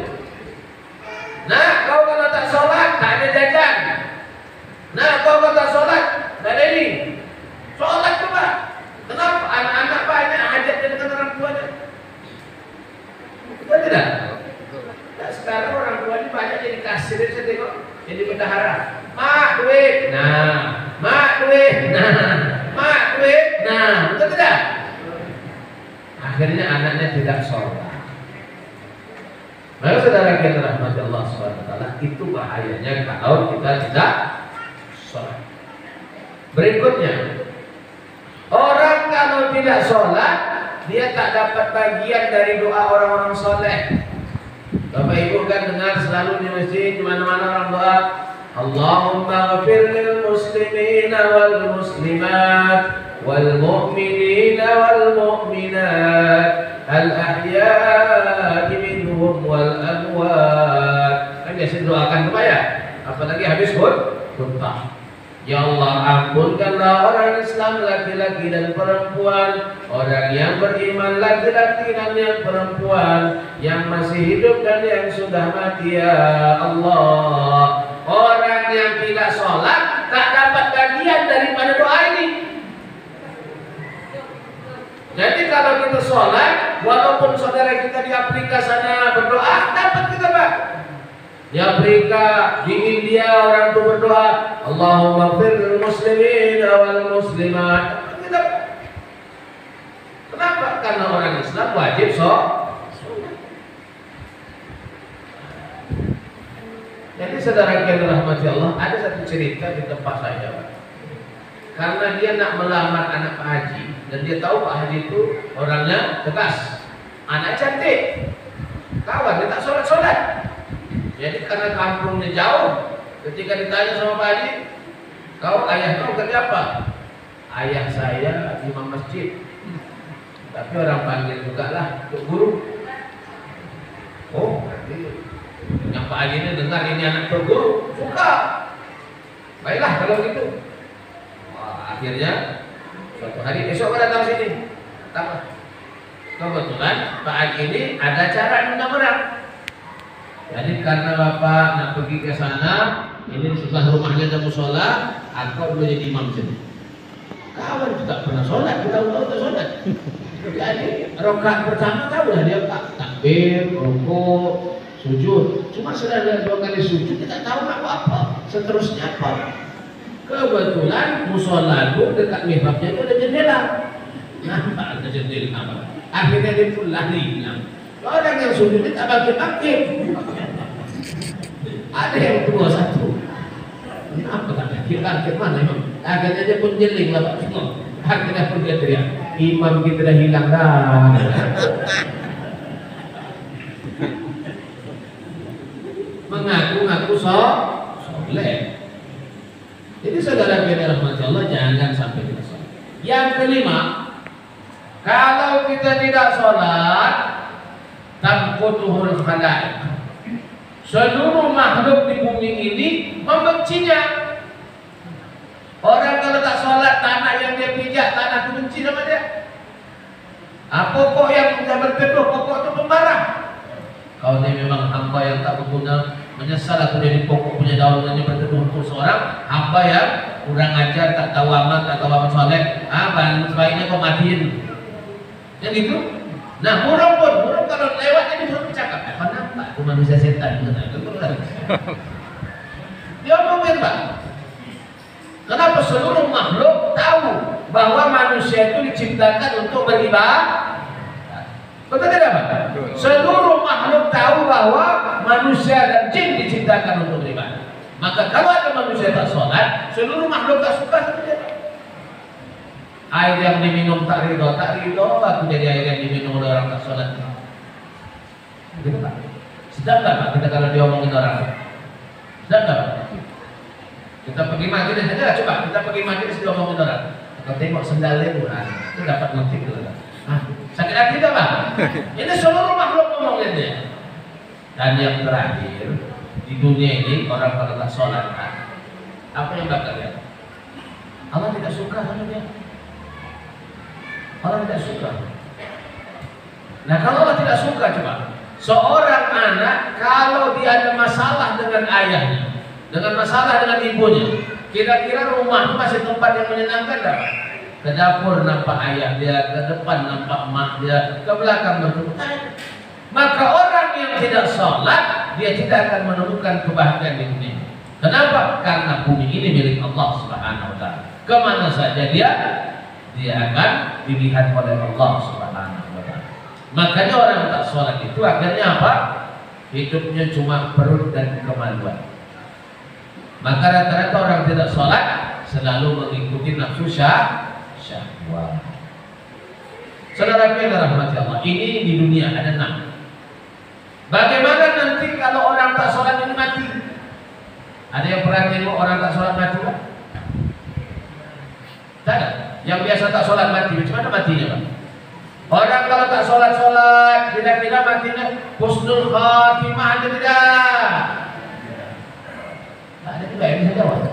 tidak sholat. Maka saudara kita rahmati Allah SWT, itu bahayanya kalau kita tidak sholat. Berikutnya, orang kalau tidak sholat, dia tak dapat bagian dari doa orang-orang soleh. Bapak Ibu kan dengar selalu di masjid, di mana-mana orang doa, Allahumma ghafir lil muslimina wal muslimat wal mu'minina wal mu'minat al ahya'i minhum wal amwat. Kan biasa doakan apa ya? Apalagi habis khutbah. Ya Allah, ampunkanlah orang Islam laki-laki dan perempuan, orang yang beriman laki-laki dan yang perempuan, yang masih hidup dan yang sudah mati, ya Allah. Orang yang tidak sholat tak dapat bagian daripada doa ini. Jadi kalau kita sholat, walaupun saudara kita di Afrika sana berdoa, dapat kita Pak. Di Afrika, di India orang itu berdoa, Allahumma firil muslimin wal muslimat. Kenapa? Karena orang Islam wajib sholat. Jadi saudara yang dirahmati Allah, ada satu cerita di tempat saya Pak. Karena dia nak melamar anak Pak Haji, dan dia tahu Pak Haji itu orangnya tegas, anak cantik, kawan dia tak sholat-sholat. Jadi karena kampungnya jauh, ketika ditanya sama Pak Haji, kau ayah kau kerja apa? Ayah saya imam masjid, tapi orang panggil juga lah untuk guru. Oh, berarti yang Pak Haji ini dengar ini anak berguru, suka. Baiklah kalau gitu. Wah, akhirnya suatu hari esok datang sini. Datang. Kebetulan Pak Haji ini ada cara undang orang. Jadi karena Bapak nak pergi ke sana, ini di sebelah rumahnya ada musola, aku boleh jadi imam sini. Kawan tidak pernah sholat, kita tahu tak sholat. Jadi rakaat pertama tahu lah dia takbir, rukuk, sujud. Cuma sudah ada 2 kali sujud, kita tahu nak apa, seterusnya apa. Kebetulan musola itu dekat mihrabnya itu ada jendela. Nampak ada jendela apa? Akhirnya dia pun lari. Orang yang sujud tak bangkit-bangkit. Ada yang tua satu. Kenapa tak bangkit-bangkit mana imam? Akhirnya dia pun jeling lah Pak. Akhirnya pun dia teriak, imam kita dah hilang dah. Mengaku-ngaku soleh. Jadi saudara yang rahmati Allah, jangan sampai kita sholat. Yang kelima, kalau kita tidak sholat, tamqutuhul khalaik. Seluruh makhluk di bumi ini membencinya. Orang kalau tak sholat, tanah yang dia pijak, tanah itu benci sama dia. Pokok yang sudah berteduh, pokok itu pembarang. Kalau dia memang hamba yang tak berguna, menyesal atau jadi pokok punya daun yang berteduh untuk seorang hamba yang kurang ajar, tak tahu amal, tak tahu amal soleh. Sebaiknya kau matiin. Yang itu. Nah, burung kalau lewat jadi burung bercakap. Kenapa? Itu manusia setan. Dia ngomongin Pak. Kenapa seluruh makhluk tahu bahwa manusia itu diciptakan untuk beribadah? Betul tidak Pak? Seluruh makhluk tahu bahwa manusia dan jin diciptakan untuk beribadah. Maka kalau ada manusia tak sholat, seluruh makhluk tak suka sama dia. Air yang diminum tak ridho, aku jadi air yang diminum oleh orang tak sholat. Gitu Pak. Sedang nggak Pak kita kalau diomongin orang? Sedang nggak Pak? Kita pergi majelis saja, coba kita pergi majelis diomongin orang. Kalau tengok sendalnya itu dapat motif dulu. Sakit hati tak Pak? Ini seluruh makhluk ngomongin dia. Dan yang terakhir di dunia ini orang kalau tak sholat, apa yang bakal lihat? Allah tidak suka sama dia. Allah tidak suka. Nah kalau Allah tidak suka, coba seorang anak kalau dia ada masalah dengan ayahnya, dengan masalah dengan ibunya, kira-kira rumah itu masih tempat yang menyenangkan tak? Ke dapur nampak ayah dia, ke depan nampak mak dia, ke belakang bertemu. Maka orang yang tidak sholat, dia tidak akan menemukan kebahagiaan di dunia. Kenapa? Karena bumi ini milik Allah Subhanahu wa Ta'ala. Kemana saja dia akan dilihat oleh Allah Subhanahu wa Ta'ala. Makanya orang tak sholat itu akhirnya apa? Hidupnya cuma perut dan kemaluan. Maka rata-rata orang tidak sholat selalu mengikuti nafsu syahwat. Saudara yang dirahmati Allah, ini di dunia ada 6. Bagaimana nanti kalau orang tak sholat ini mati? Ada yang pernah tengok orang tak sholat mati, Pak? Tak ada. Yang biasa tak sholat mati, macam mana matinya, Pak? Orang kalau tak sholat, kira-kira matinya husnul khatimah aja tidak? Tak ada juga yang bisa jawab.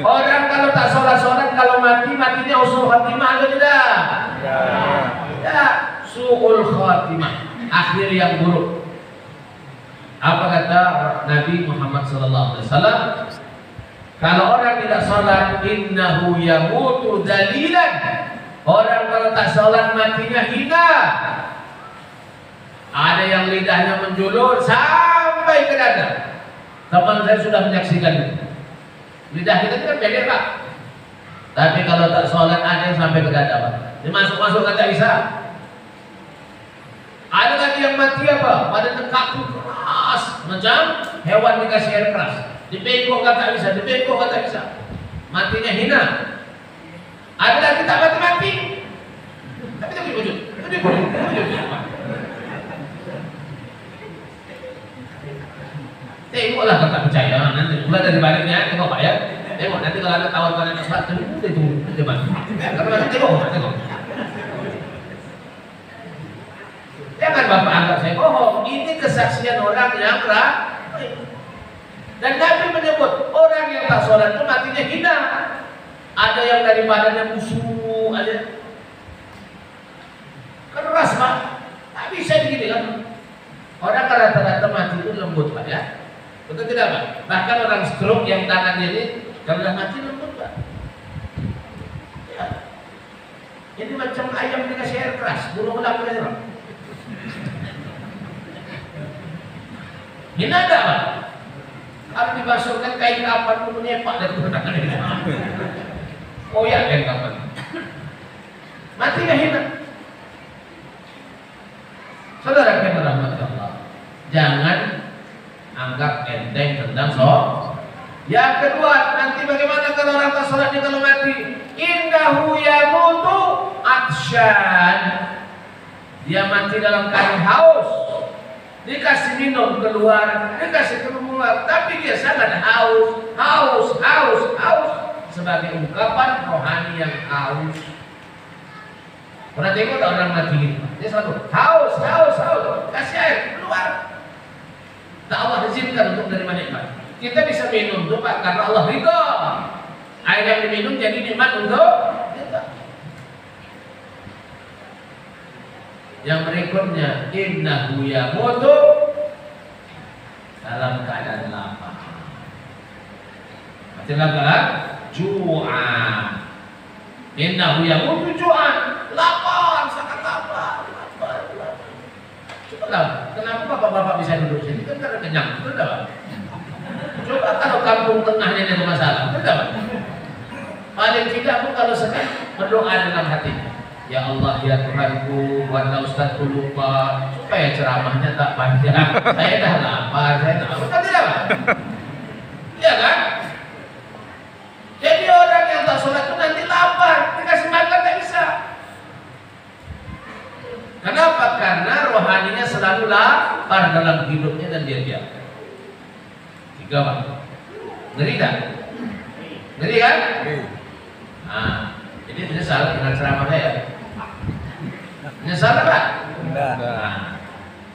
Orang kalau tak sholat, kalau matinya husnul khatimah aja tidak? Ya, su'ul khatimah, akhir yang buruk. Apa kata Nabi Muhammad SAW? Kalau orang tidak sholat, innahu yamutu dalilan. Orang kalau tak sholat matinya hina. Ada yang lidahnya menjulur sampai ke dada. Teman saya sudah menyaksikan itu. Lidah kita kan pendek, Pak. Tapi kalau tak sholat ada yang sampai ke dada, Pak. Dia masuk-masuk kata bisa. Ada lagi yang mati apa? Pada kaku keras, macam hewan dikasih air keras. Dibengkok kata bisa, dibengkok kata bisa. Matinya hina. Ada lagi tak mati-mati. Tapi tak wujud. Tengoklah kalau tak percaya. Nanti mulai dari baliknya, tengok Pak ya. Tengok nanti kalau ada kawan-kawan yang sholat, tengok. Kalau nanti tengok. Jangan Bapak anggap saya bohong. Ini kesaksian orang yang dan Nabi menyebut orang yang tak sholat itu matinya hina. Ada yang dari badannya busuk, ada keras, Pak. Tak bisa begini kan? Orang rata-rata mati itu lembut, Pak ya. Betul tidak, Pak? Bahkan orang stroke yang tangannya ini kalau dah mati lembut, Pak. Ya. Ini macam ayam dikasih air keras, bulu melap aja, Pak. Hina enggak, Pak? Kalau dibasuhkan kain kapan pun menyepak dari tangan ini. Oh ya, kain kapan. Mati nggak hina? Saudara yang dirahmati Allah, jangan anggap enteng tentang sholat. Yang kedua, nanti bagaimana kalau orang tak sholat kalau mati? Innahu yamutu atsyan. Dia mati dalam keadaan haus. Dikasih minum keluar, dikasih keluar, tapi dia sangat haus sebagai ungkapan rohani yang haus. Pernah tengok orang mati gitu? Dia selalu haus, kasih air keluar. Tak Allah izinkan untuk menerima nikmat. Kita bisa minum tuh Pak karena Allah ridha. Air yang diminum jadi nikmat untuk kita. Yang berikutnya, innahu yamutu dalam keadaan lapar. Mati lapar, ju'an. Innahu yamutu ju'an, lapar, sangat lapar. Coba lah, kenapa bapak-bapak bisa duduk sini? Kan karena kenyang, betul tak, Pak? Coba kalau kampung tengahnya ada masalah, betul tak, Pak? Paling tidak pun kalau sedang berdoa dalam hati. Ya Allah, ya Tuhanku, buatlah Ustazku lupa supaya ceramahnya tak panjang. Saya dah lapar, betul tidak, Pak? Iya kan? Jadi orang yang tak sholat itu nanti lapar, dikasih makan tak bisa. Kenapa? Karena rohaninya selalu lapar dalam hidupnya dan dia diam. 3, Pak. Ngeri tak? Ngeri kan? Nah, ini menyesal dengan ceramah saya. Menyesal Pak? Nah,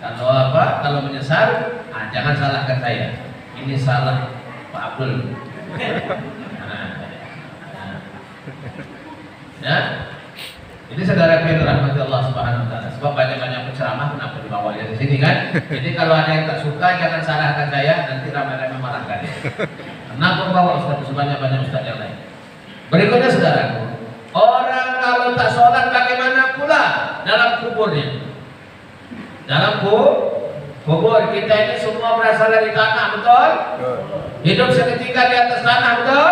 kalau apa? Kalau menyesal, jangan salahkan saya. Ini salah Pak Abdul. Ya, ini saudara yang dirahmati Allah Subhanahu Wa Taala. Sebab banyak-banyak penceramah kenapa dibawa dari sini kan? Jadi kalau ada yang tak suka jangan salahkan saya. Nanti ramai-ramai marahkan. Kenapa bawa Ustaz sebanyak-banyak Ustaz yang lain? Berikutnya saudaraku, orang kalau tak sholat bagaimana pula dalam kuburnya? Dalam kubur kita ini semua berasal dari tanah, betul? Hidup seketika di atas tanah, betul?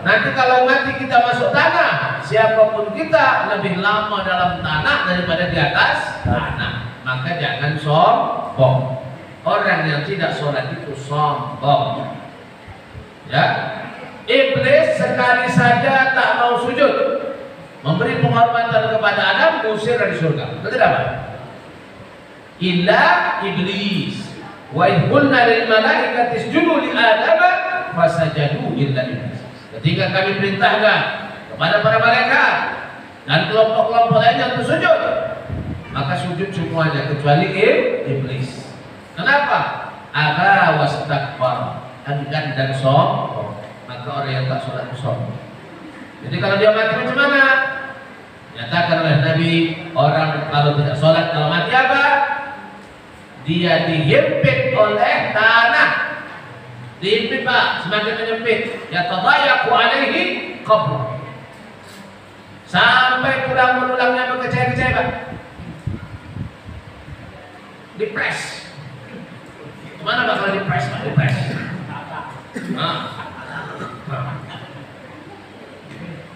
Nanti kalau mati kita masuk tanah, siapapun kita lebih lama dalam tanah daripada di atas tanah. Maka jangan sombong. Orang yang tidak sholat itu sombong. Ya, iblis sekali saja tak mau sujud, memberi penghormatan kepada Adam, diusir dari surga. Betul apa? Illa iblis. Wa in qulna lil malaikati isjudu li Adam fasajadu illa iblis. Ketika kami perintahkan kepada para malaikat dan kelompok-kelompok lainnya untuk sujud, maka sujud semuanya kecuali iblis. Kenapa? Aba wastakbar, enggan dan sombong. Maka orang yang tak sholat itu sombong. Jadi kalau dia mati macam mana? Nyatakan oleh Nabi, orang kalau tidak sholat kalau mati apa? Dia dihimpit oleh tanah. Dihimpit Pak, semakin menyempit. Ya tadayaku alaihi qabr. Sampai tulang menulangnya berkecai-kecai Pak. Dipres. Mana bakal dipres Pak? Dipres.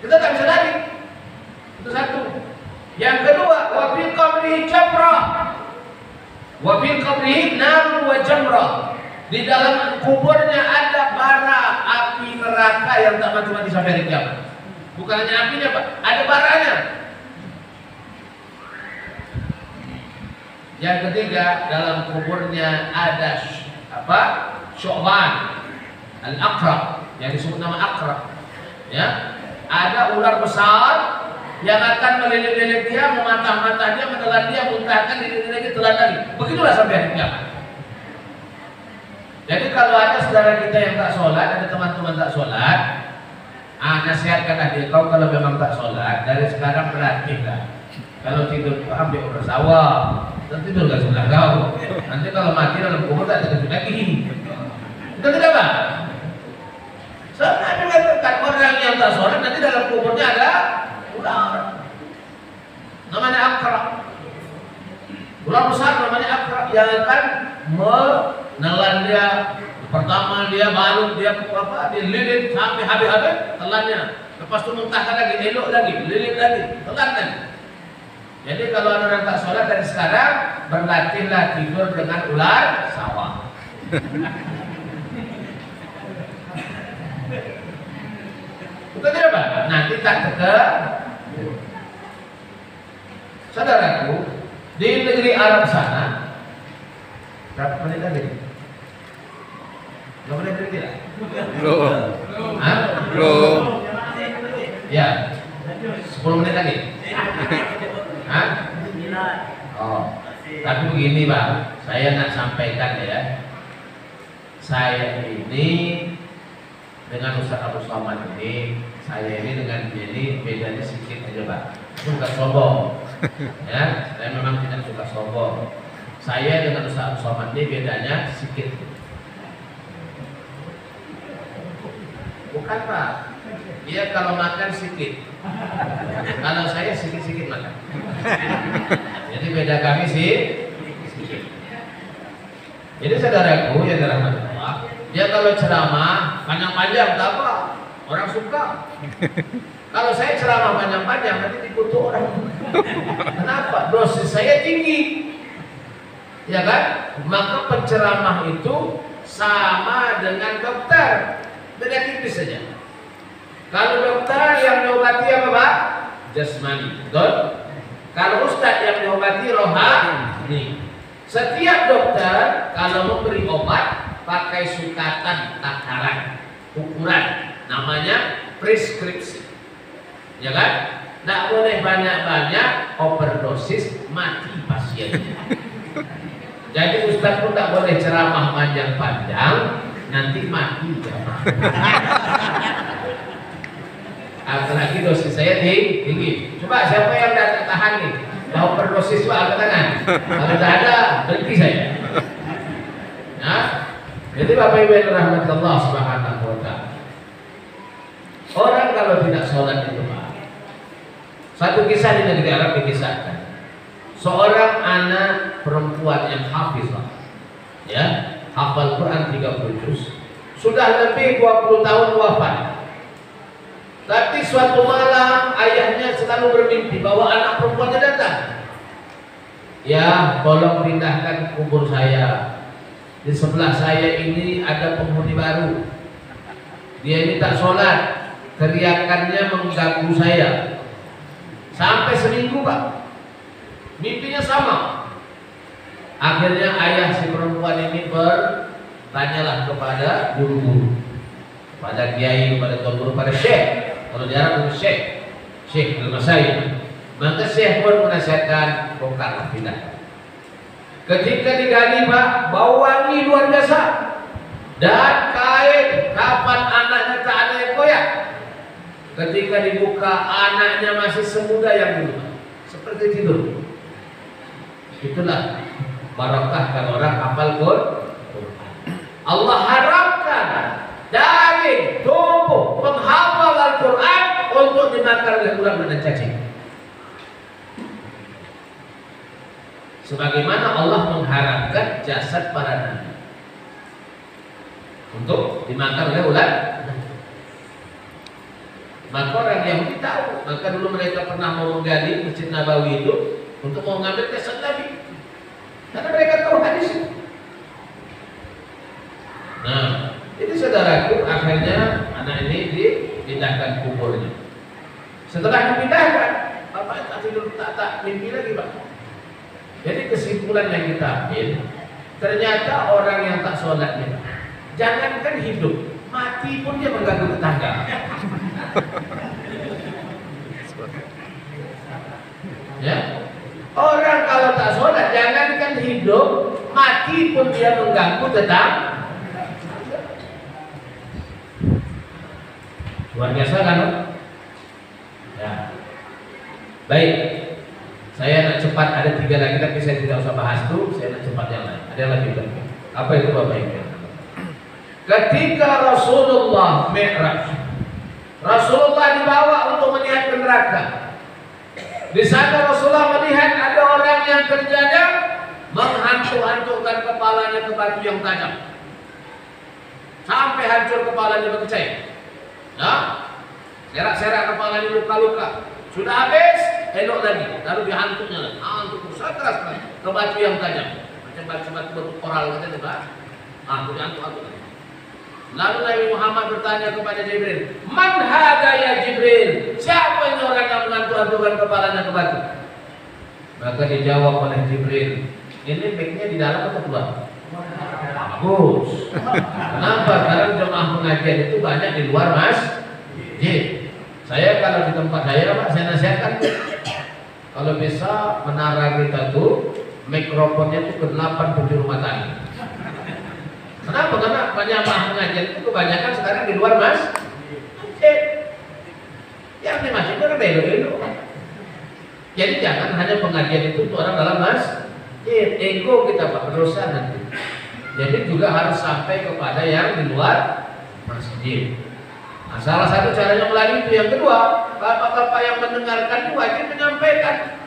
Kita tak bisa lari. Itu satu. Yang kedua, wa fi qabrihi jamra. Wa fi qabrihi nar wa jamra. Di dalam kuburnya ada bara api neraka yang tak mati-mati sampai hari kiamat. Bukan hanya apinya Pak, ada baranya. Yang ketiga, dalam kuburnya ada apa? Syu'ban al-aqrab, yang disebut nama aqrab. Ya, ada ular besar yang akan melilit-lilit dia, mematah-matah dia, menelan dia, muntahkan diri lagi, telan lagi. Begitulah sampai hari kiamat. Jadi kalau ada saudara kita yang tak sholat, ada teman-teman tak sholat, nasihatkanlah dia, kau kalau memang tak sholat, dari sekarang berlatihlah. Kalau tidur ambil urus sawah, dan tidur gak sebelah kau. Nanti kalau mati dalam kubur tak tidur lagi. Itu tidak Pak? Soalnya mengatakan orang yang tak sholat nanti dalam kuburnya ada ular. Namanya akrab. Ular besar namanya akrab yang akan menelan dia. Pertama dia baru dia apa? Dililit sampai habis-habis telannya. Lepas itu muntahkan lagi, elok lagi, lilit lagi, telan lagi. Jadi kalau orang tak sholat dari sekarang, berlatihlah tidur dengan ular sawah. Betul tidak Pak? Nanti tak teka. Saudaraku, di negeri Arab sana, berapa menit lagi? 2 menit lagi tidak? Belum. Hah? Belum. Ya, 10 menit lagi. Hah? Oh, tapi begini Pak, saya nak sampaikan ya. Saya ini dengan Ustaz Abu Somad ini, saya ini dengan dia ini bedanya sedikit aja Pak. Itu bukan sombong. Ya, saya memang tidak suka sombong. Saya dengan Ustaz Abu Somad ini bedanya sedikit. Bukan Pak. Dia kalau makan sedikit. Kalau saya sedikit-sedikit makan. Jadi beda kami sih sedikit. Jadi saudaraku yang dirahmati Allah, dia kalau ceramah panjang-panjang tak apa, orang suka. Kalau saya ceramah panjang-panjang nanti dikutuk orang. Kenapa? Dosis saya tinggi. Ya kan? Maka penceramah itu sama dengan dokter. Beda tipis saja. Kalau dokter yang diobati apa Pak? Jasmani, betul? Kalau ustadz yang diobati rohani. Setiap dokter kalau memberi obat pakai sukatan takaran, ukuran, namanya preskripsi. Ya kan? Tidak boleh banyak-banyak overdosis, mati pasiennya. Jadi ustadz pun tidak boleh ceramah panjang-panjang, nanti mati jamaah. Apalagi dosis saya tinggi. Coba siapa yang tidak tahan nih? Mau berdosis Pak, angkat tangan. Kalau tidak ada, berhenti saya. Nah, jadi Bapak Ibu yang dirahmati Allah Subhanahu wa Ta'ala. Orang kalau tidak sholat itu Pak. Satu kisah di negeri Arab dikisahkan. Seorang anak perempuan yang hafizah, ya, hafal Quran 30 juz, sudah lebih 20 tahun wafat. Tapi suatu malam ayah selalu bermimpi bahwa anak perempuannya datang. Ya, tolong pindahkan kubur saya. Di sebelah saya ini ada penghuni baru. Dia ini tak sholat, teriakannya mengganggu saya. Sampai seminggu Pak, mimpinya sama. Akhirnya ayah si perempuan ini bertanyalah kepada guru-guru, kepada kiai, kepada tuan guru, kepada syekh. Kalau di Arab itu syekh al-masyayikh. Maka syekh pun menasihatkan, bongkarlah, pindah. Ketika digali Pak, bau wangi luar biasa. Dan kain kapan anaknya tak ada yang koyak. Ketika dibuka, anaknya masih semuda yang dulu, seperti tidur. Itulah barakah kalau orang hafal Quran. Allah harapkan daging tubuh penghafal Al-Quran untuk dimakan oleh ular dan cacing. Sebagaimana Allah mengharapkan jasad para nabi untuk dimakan oleh ular. Maka orang Yahudi tahu, maka dulu mereka pernah mau menggali Masjid Nabawi itu untuk mau mengambil jasad Nabi, karena mereka tahu hadis itu. Nah, jadi saudaraku, akhirnya anak ini dipindahkan kuburnya. Setelah dipindahkan, Bapak tak tidur, tak mimpi lagi Pak. Jadi kesimpulan yang kita ambil, ternyata orang yang tak sholat ini, jangankan hidup, mati pun dia mengganggu tetangga. Ya, orang kalau tak sholat, jangankan hidup, mati pun dia mengganggu tetangga. Luar biasa kan? Ya. Baik. Saya nak cepat, ada 3 lagi tapi saya tidak usah bahas itu. Saya nak cepat yang lain. Ada yang lebih penting. Apa itu Bapak Ibu? Ketika Rasulullah Mi'raj, Rasulullah dibawa untuk melihat ke neraka. Di sana Rasulullah melihat ada orang yang kerjanya menghantuk-hantukkan kepalanya ke batu yang tajam sampai hancur kepalanya berkecai. Nah, serak-serak kepalanya luka-luka. Sudah habis, elok lagi, lalu dihantuknya lagi. Hantuk besar keras ke batu yang tajam, macam batu koral gitu Pak. Dihantuk-hantuk lagi. Lalu Nabi Muhammad bertanya kepada Jibril, "Man hada ya Jibril? Siapa ini orang yang menghantuk-hantukkan kepalanya ke batu?" Maka dijawab oleh Jibril, "Ini mic-nya di dalam atau keluar?" Bagus. Kenapa? Karena jemaah pengajian itu banyak di luar masjid. Saya kalau di tempat saya Pak, saya nasihatkan kalau bisa menara kita tuh mikrofonnya itu ke 8-7 rumah tangga. Kenapa? Karena banyak pengajian itu kebanyakan sekarang di luar masjid. Yang di masjid itu belo-belo. Jadi jangan hanya pengajian itu untuk orang dalam masjid. Ego kita Pak, berdosa nanti. Jadi juga harus sampai kepada yang di luar masjid. Nah, salah satu caranya melalui itu. Yang kedua, bapak-bapak yang mendengarkan itu wajib menyampaikan.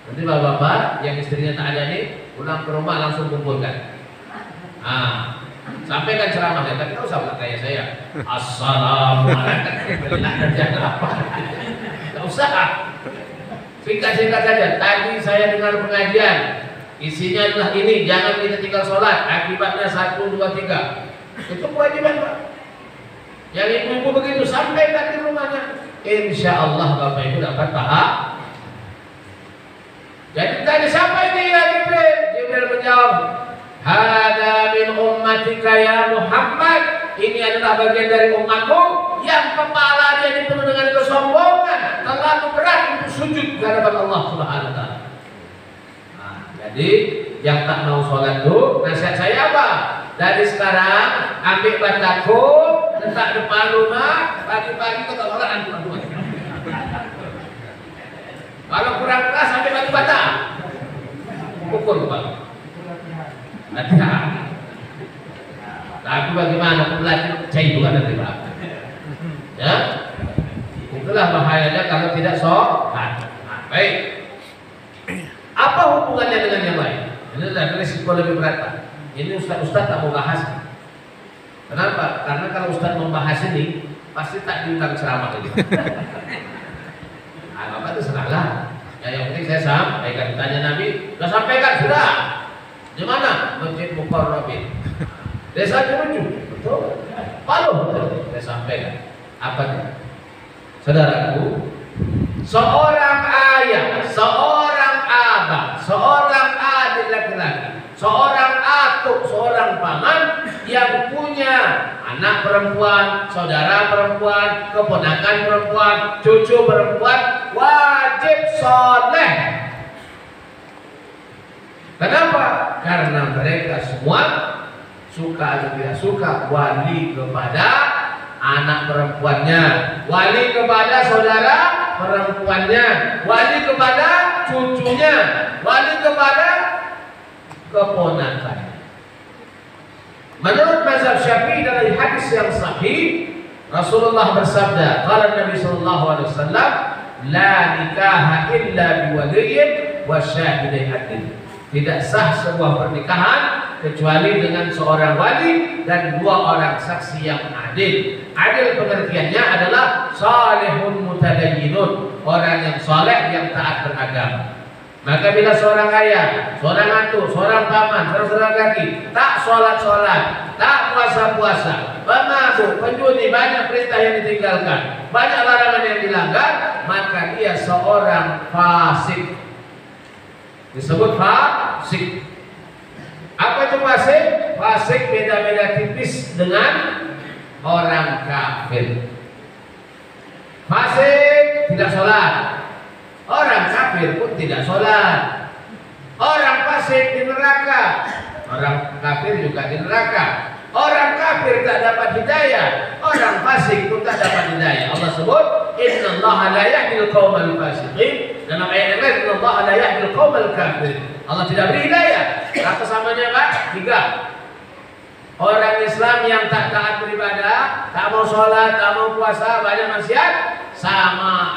Nanti bapak-bapak yang istrinya tak ada nih, pulang ke rumah langsung kumpulkan. Nah, sampaikan ceramahnya, tapi tidak usah kayak saya. Assalamualaikum. Tidak usah. Singkat-singkat saja. Tadi saya dengar pengajian. Isinya adalah ini, jangan kita tinggal sholat. Akibatnya 1, 2, 3. Itu kewajiban Pak. Yang ibu-ibu begitu sampaikan di rumahnya. Insya Allah Bapak Ibu dapat paham. Jadi tadi siapa ini ya Jibril? Jibril menjawab, "Hada min ummatika ya Muhammad." Ini adalah bagian dari umatmu yang kepala dia dipenuhi dengan kesombongan, terlalu berat untuk sujud di hadapan Allah Subhanahu wa taala. Nah, jadi yang tak mau sholat itu, nasihat saya apa? Dari sekarang ambil bataku, letak depan rumah, pagi-pagi kita sholat antuk-antuk. Kalau kurang keras sampai batu bata, pukul kepala. Hati-hati. Tapi bagaimana pembelajar percaya juga nanti Pak. Ya, itulah bahayanya kalau tidak sholat. Baik. Apa hubungannya dengan yang lain? Ini adalah risiko lebih berat Pak. Ini Ustaz tak mau bahas. Kenapa? Karena kalau Ustaz membahas ini pasti tak diundang ceramah lagi. Nah, saya sampaikan, tanya Nabi, sudah sampaikan sudah. Di mana? Masjid Mukarrabin. Desa Jeruju, betul. Palu, betul. Saya sampaikan. Apa itu? Saudaraku, seorang ayah, seorang abah, seorang adik laki-laki, seorang atuk, seorang paman yang punya anak perempuan, saudara perempuan, keponakan perempuan, cucu perempuan, wajib soleh. Kenapa? Karena mereka semua suka atau tidak suka wali kepada anak perempuannya, wali kepada saudara perempuannya, wali kepada cucunya, wali kepada keponakannya. Menurut mazhab Syafi'i dari hadis yang sahih, Rasulullah bersabda, qala Nabi sallallahu alaihi wasallam, la nikaha illa biwaliyin wa syahidai adil. Tidak sah sebuah pernikahan kecuali dengan seorang wali dan dua orang saksi yang adil. Adil pengertiannya adalah salihun mutadayyinun, orang yang saleh yang taat beragama. Maka bila seorang ayah, seorang atuk, seorang paman, seorang laki tak sholat-sholat, tak puasa-puasa, pemabuk, penjudi, banyak perintah yang ditinggalkan, banyak larangan yang dilanggar, maka dia seorang fasik. Disebut fasik. Apa itu fasik? Fasik beda-beda tipis dengan orang kafir. Fasik tidak sholat, orang kafir pun tidak sholat. Orang fasik di neraka, orang kafir juga di neraka. Orang kafir tak dapat hidayah, orang fasik pun tak dapat hidayah. Allah sebut, Inna Allah la yahdil qawmal fasiqin. Dalam ayat yang lain, Inna Allah la yahdil qawmal kafir. Allah tidak beri hidayah. Apa samanya Pak? 3. Orang Islam yang tak taat beribadah, tak mau sholat, tak mau puasa, banyak maksiat, sama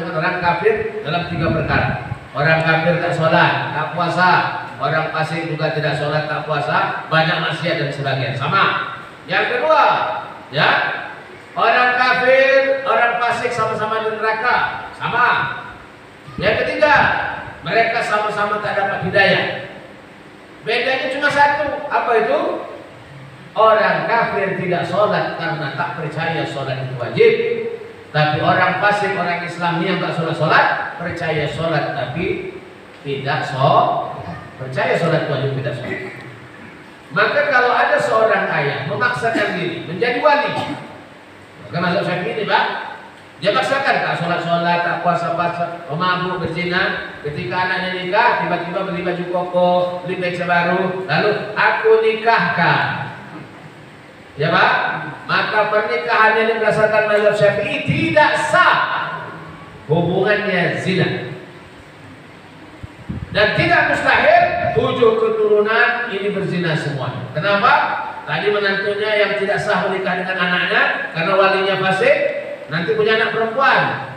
dengan orang kafir dalam 3 perkara. Orang kafir tak sholat, tak puasa, orang fasik juga tidak sholat, tak puasa, banyak maksiat dan sebagainya. Sama. Yang kedua, ya, orang kafir, orang fasik sama-sama di neraka, sama. Yang ketiga, mereka sama-sama tak dapat hidayah. Bedanya cuma satu, apa itu? Orang kafir tidak sholat karena tak percaya sholat itu wajib. Tapi orang fasik, orang Islam yang tak sholat, percaya sholat tapi tidak percaya sholat wajib, tidak sholat. Maka kalau ada seorang ayah memaksakan diri menjadi wali, maka mazhab Syafi'i ini Pak, dia paksakan tak sholat-sholat, tak puasa-puasa, mabuk, berzina. Ketika anaknya nikah, tiba-tiba beli baju koko, beli meja baru, lalu aku nikahkan. Ya Pak, maka pernikahan yang berdasarkan mazhab Syafi'i tidak sah, hubungannya zina. Dan tidak mustahil 7 keturunan ini berzina semua. Kenapa? Tadi menantunya yang tidak sah menikah dengan anaknya karena walinya fasik, nanti punya anak perempuan,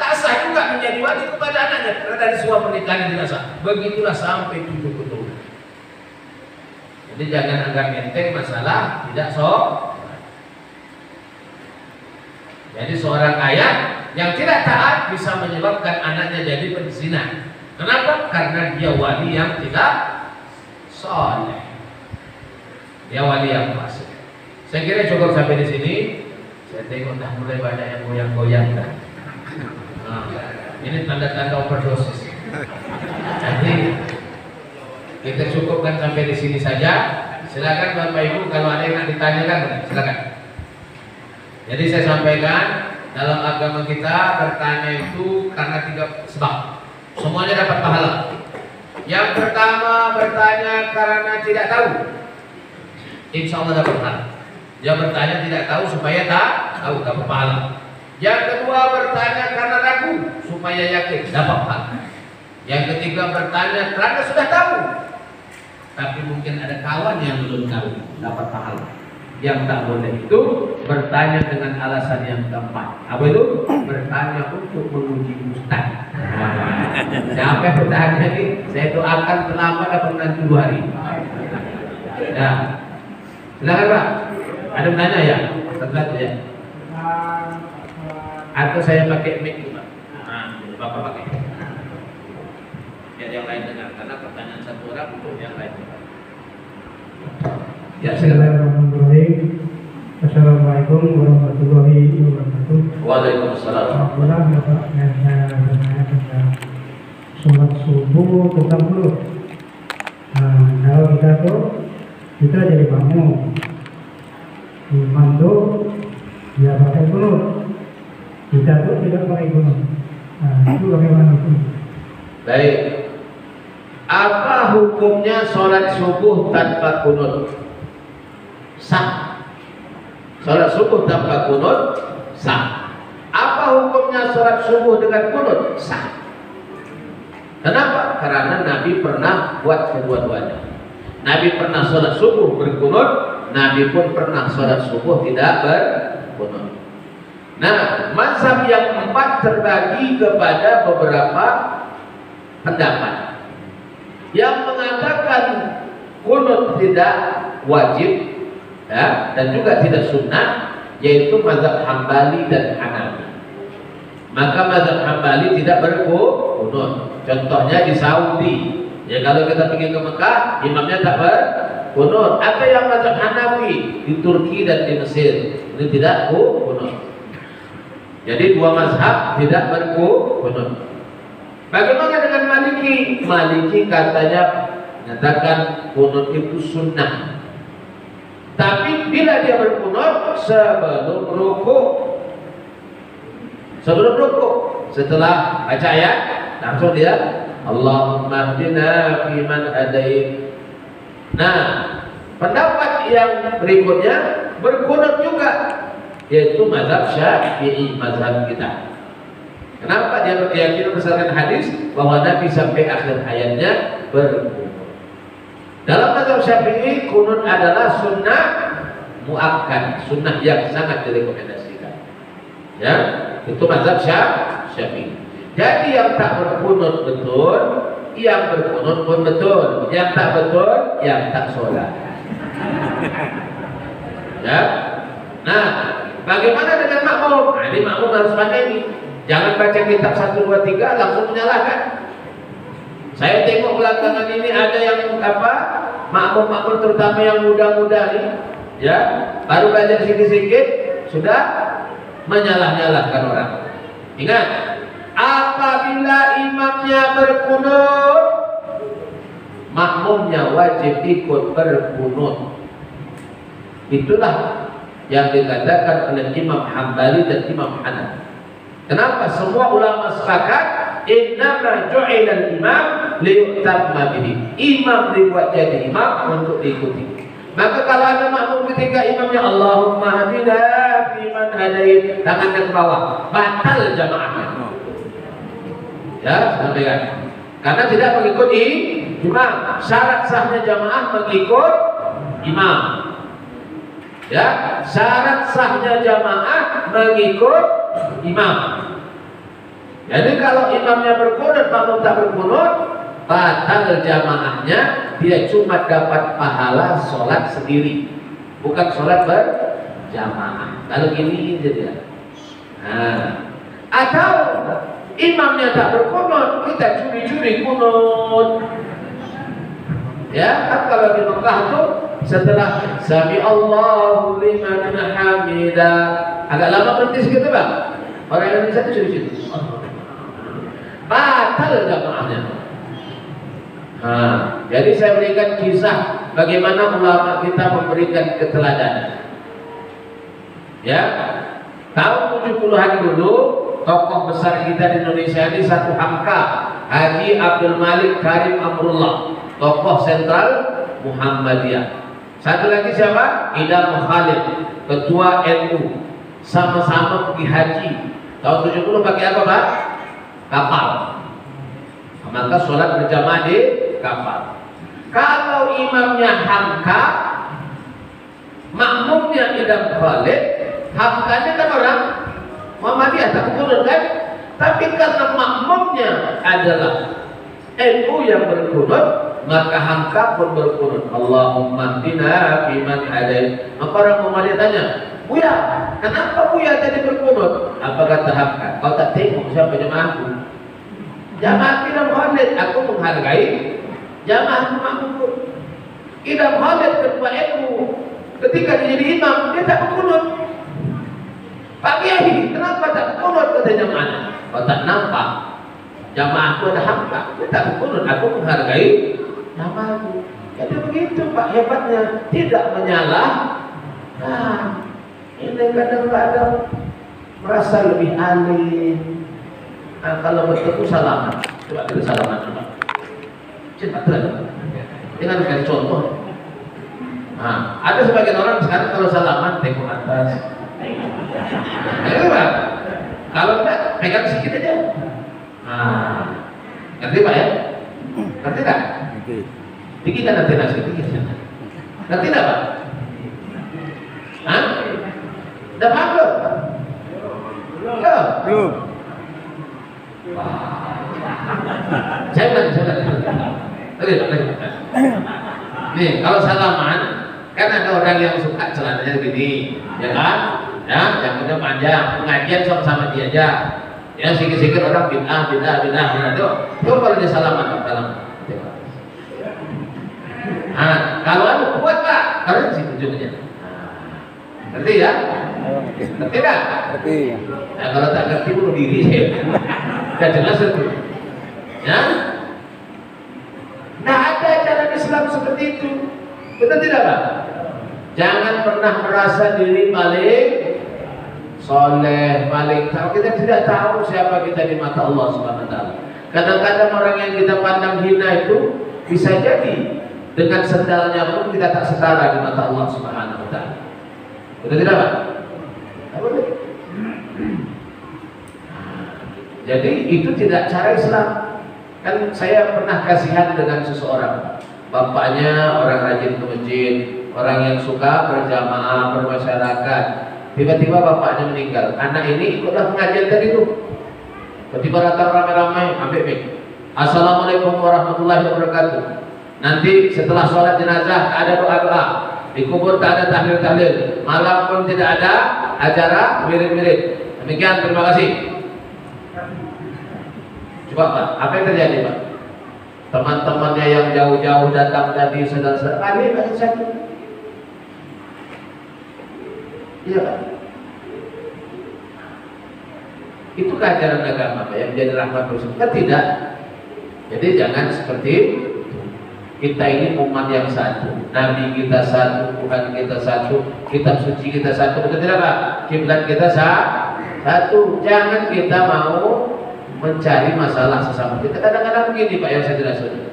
tak sah juga menjadi wali kepada anaknya karena dari semua pernikahan yang tidak sah. Begitulah sampai 7 keturunan. Jadi jangan anggap enteng masalah tidak Jadi seorang ayah yang tidak taat bisa menyebabkan anaknya jadi penzina. Kenapa? Karena dia wali yang tidak soleh. Dia wali yang fasik. Saya kira cukup sampai di sini. Saya tengok dah mulai banyak yang goyang-goyang kan. Nah, ini tanda-tanda overdosis. Jadi kita cukupkan sampai di sini saja. Silakan Bapak Ibu kalau ada yang nak ditanyakan, silakan. Jadi saya sampaikan dalam agama kita bertanya itu karena 3 sebab. Semuanya dapat pahala. Yang pertama bertanya karena tidak tahu, insya Allah dapat pahala. Dia bertanya tidak tahu supaya tahu, dapat pahala. Yang kedua bertanya karena ragu supaya yakin, dapat pahala. Yang ketiga bertanya karena sudah tahu, tapi mungkin ada kawan yang belum tahu, dapat pahala. Yang tak boleh itu bertanya dengan alasan yang keempat. Apa itu? Bertanya untuk menguji ustaz. Siapa yang bertanya ini? Saya doakan terlambat dapat menantu 2 hari. Ya, silakan Pak. Ada bertanya ya? Satu ya. Atau saya pakai mic Pak. Nah, Bapak pakai. biar yang lain dengar, karena pertanyaan satu orang untuk yang lain dengar. Ya, bismillahirrahmanirrahim. Assalamualaikum warahmatullahi wabarakatuh. Waalaikumsalam. Alhamdulillah, Bapak, yang saya bertanya tentang sholat subuh tentang kunut. Nah, kalau kita jadi makmum, imam tuh dia pakai kunut, kita tuh tidak pakai kunut. Nah, itu bagaimana itu? Baik. Apa hukumnya sholat subuh tanpa kunut? Sah. Sholat subuh tanpa kunut sah. Apa hukumnya sholat subuh dengan kunut? Sah. Kenapa? Karena Nabi pernah buat kedua-duanya. Nabi pernah sholat subuh berkunut, Nabi pun pernah sholat subuh tidak berkunut. Nah, mazhab yang keempat terbagi kepada beberapa pendapat. Yang mengatakan kunut tidak wajib, ya, dan juga tidak sunnah, yaitu mazhab Hambali dan Hanafi. Maka mazhab Hambali tidak berkunut. Contohnya di Saudi, ya, kalau kita pergi ke Mekah, imamnya tak berkunut. Ada yang mazhab Hanafi di Turki dan di Mesir, ini tidak kunut. Jadi dua mazhab tidak berkunut. Bagaimana dengan Maliki? Maliki katanya menyatakan kunut itu sunnah. Tapi bila dia berkunut sebelum rukuk, setelah baca ayat, langsung dia Allahumma hdina fiman hadait. Nah, pendapat yang berikutnya berkunut juga, yaitu mazhab Syafi'i, mazhab kita. Kenapa dia berkeyakinan berdasarkan hadis bahwa Nabi sampai akhir hayatnya berkunut? Dalam mazhab Syafi'i, kunut adalah sunnah muakkad, sunnah yang sangat direkomendasikan. Ya, itu mazhab Syafi'i. Jadi yang tak berkunut betul, yang berkunut pun betul. Yang tak betul, yang tak sholat. Ya. Nah, bagaimana dengan makmum? Nah, ini makmum harus pakai ini. Jangan baca kitab 1, 2, 3 langsung menyalahkan. Saya tengok belakangan ini ada yang makmum-makmum terutama yang muda-muda nih, ya, baru belajar sedikit-sedikit sudah menyalah-nyalahkan orang. Ingat, apabila imamnya berkunut, makmumnya wajib ikut berkunut. Itulah yang dikatakan oleh Imam Hambali dan Imam Hanafi. Kenapa? Semua ulama sepakat innama ju'ilal imam liyutamma bihi. Imam dibuat jadi imam untuk diikuti. Maka kalau ada makmum ketika imamnya Allahumma hadina fiman hadait, tangannya ke bawah, batal jamaahnya. Ya, sampaikan. Karena tidak mengikuti imam. Syarat sahnya jamaah mengikut imam. Ya, syarat sahnya jamaah mengikut imam. Jadi kalau imamnya berkunut, makmum tak berkunut, batal jamaahnya. Dia cuma dapat pahala sholat sendiri, bukan sholat berjamaah. Kalau gini jadi. Nah, atau imamnya tak berkunut, kita curi-curi kunut. Ya, kan kalau di Mekah tuh setelah Sami Allahu liman hamidah, agak lama berhenti segitu bang. Orang Indonesia itu curi-curi. Batal jamaahnya. Nah, jadi saya berikan kisah bagaimana ulama kita memberikan keteladanan. Ya, tahun 70-an dulu tokoh besar kita di Indonesia ini satu Hamka, Haji Abdul Malik Karim Amrullah, tokoh sentral Muhammadiyah. Satu lagi siapa? Idam Khalid, ketua NU. Sama-sama pergi haji. Tahun 70 pakai apa, Pak? Kapal. Maka sholat berjamaah di kapal. Kalau imamnya Hamka, makmumnya Idam Khalid, Hamkanya kan orang Muhammadiyah, tak berkunut kan? Tapi karena makmumnya adalah NU yang berkunut, maka Hamka pun berkunut. Allahumma hdina fiman hadait. Maka orang Muhammadiyah tanya, Buya, kenapa Buya tadi berkunut? Apa kata Hamka? Kau tak tengok siapa jemaahku? Jamaah Qiyam Khalid, aku menghargai jamaah makmum. Qiyam Khalid kedua itu ketika dia jadi imam, dia tak berkunut. Pak Kiai, kenapa tak berkunut? Kata jamaah. Kau tak nampak jamaahku ada hampa, dia tak berkunut. Aku menghargai jamaahku. Jadi begitu Pak, hebatnya tidak menyalah. Nah, ini kadang-kadang merasa lebih alim. Nah, kalau bertemu salaman, coba kita salaman coba. Cepat terus. Dengan kasih contoh. Nah, ada sebagian orang sekarang kalau salaman tengok atas. Nah, kalau enggak pegang sedikit aja. Nah, ngerti Pak ya? Ngerti tak? Tinggi kan nanti nasi tinggi. Ngerti tak Pak? Hah? Udah paham belum? Belum. Saya lagi. Nih, kalau salaman kan ada orang yang suka celananya begini, ya kan? Ya, yang udah panjang, pengajian sama-sama dia aja. Ya, sikit-sikit orang bid'ah tuh. Tuh kalau dia salaman. Nah, kalau aku kuat Pak, kalau di situ ujungnya. Ngerti ya? Ngerti tak? Ngerti. Nah, kalau tak ngerti bunuh diri saya. Tidak jelas itu. Ya? Nah, ada ajaran Islam seperti itu. Betul tidak Pak? Jangan pernah merasa diri paling soleh, paling tahu. Kita tidak tahu siapa kita di mata Allah Subhanahu wa taala. Kadang-kadang orang yang kita pandang hina itu bisa jadi dengan sendalnya pun kita tak setara di mata Allah Subhanahu wa taala. Betul tidak Pak? Betul. Jadi itu tidak cara Islam. Kan saya pernah kasihan dengan seseorang, bapaknya orang rajin ke masjid, orang yang suka berjamaah, bermasyarakat. Tiba-tiba bapaknya meninggal. Anak ini ikutlah pengajian tadi itu. Tiba-tiba datang ramai-ramai, ambil mic. Assalamualaikum warahmatullahi wabarakatuh. Nanti setelah sholat jenazah tak ada doa-doa, di kubur tak ada tahlil-tahlil, malam pun tidak ada acara mirip-mirip. Demikian, terima kasih. Coba Pak, apa yang terjadi Pak? Teman-temannya yang jauh-jauh datang tadi sedang-sedang balik satu. Iya Pak. Itu ajaran agama Pak yang menjadi rahmat Rasul. Kan tidak. Jadi jangan seperti kita ini umat yang satu, Nabi kita satu, Tuhan kita satu, kitab suci kita satu. Betul tidak Pak? Kiblat kita satu. Jangan kita mau mencari masalah sesama kita. Kadang-kadang begini Pak yang saya jelaskan.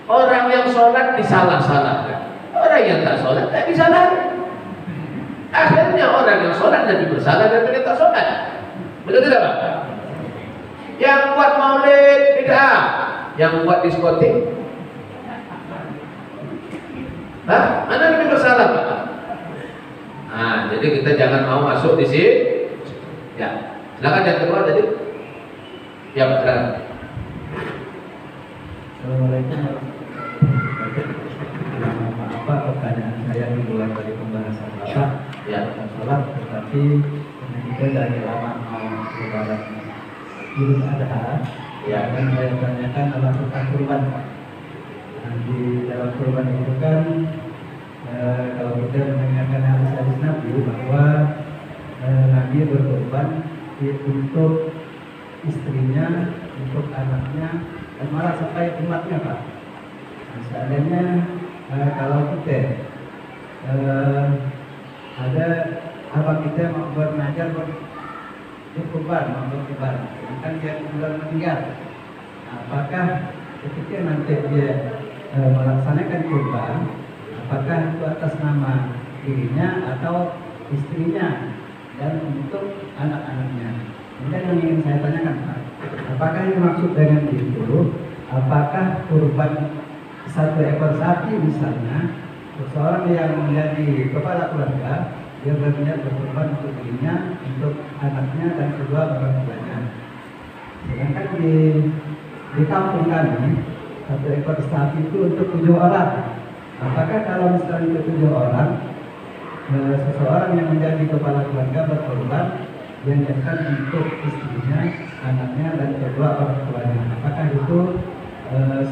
Orang yang sholat disalah-salahkan, orang yang tak sholat tak disalahkan. Akhirnya orang yang sholat lebih bersalah daripada tak sholat. Betul tidak Pak? Yang buat maulid bid'ah, yang buat diskotik, mana lebih bersalah Pak? Nah, jadi kita jangan mau masuk di sini. Ya, silakan yang kedua tadi. Ya betul. Assalamualaikum warahmatullahi wabarakatuh. Pertanyaan saya dimulai dari pembahasan Bapak tentang sholat, tetapi juga dari lama mau lebaran Idul Adha. Ya, dan saya tanyakan adalah tentang kurban. Nah, di dalam kurban itu kan kalau kita mendengarkan hadis-hadis Nabi bahwa Nabi berkorban untuk istrinya, untuk anaknya, dan malah sampai umatnya Pak. Nah, seandainya kalau kita ada abang kita mau belajar berkorban, mau berkorban, kan dia sudah meninggal. Nah, apakah ketika nanti dia melaksanakan kurban, apakah itu atas nama dirinya atau istrinya dan untuk anak-anaknya? Ini yang ingin saya tanyakan Pak. Apakah yang maksud dengan itu? Apakah kurban satu ekor sapi misalnya, seseorang yang menjadi kepala keluarga, dia berniat berkorban untuk dirinya, untuk anaknya dan kedua orang tuanya. Sedangkan di kampung kami satu ekor sapi itu untuk 7 orang. Apakah kalau misalnya untuk 7 orang, seseorang yang menjadi kepala keluarga berkorban yang akan untuk istrinya, anaknya dan kedua orang tuanya, apakah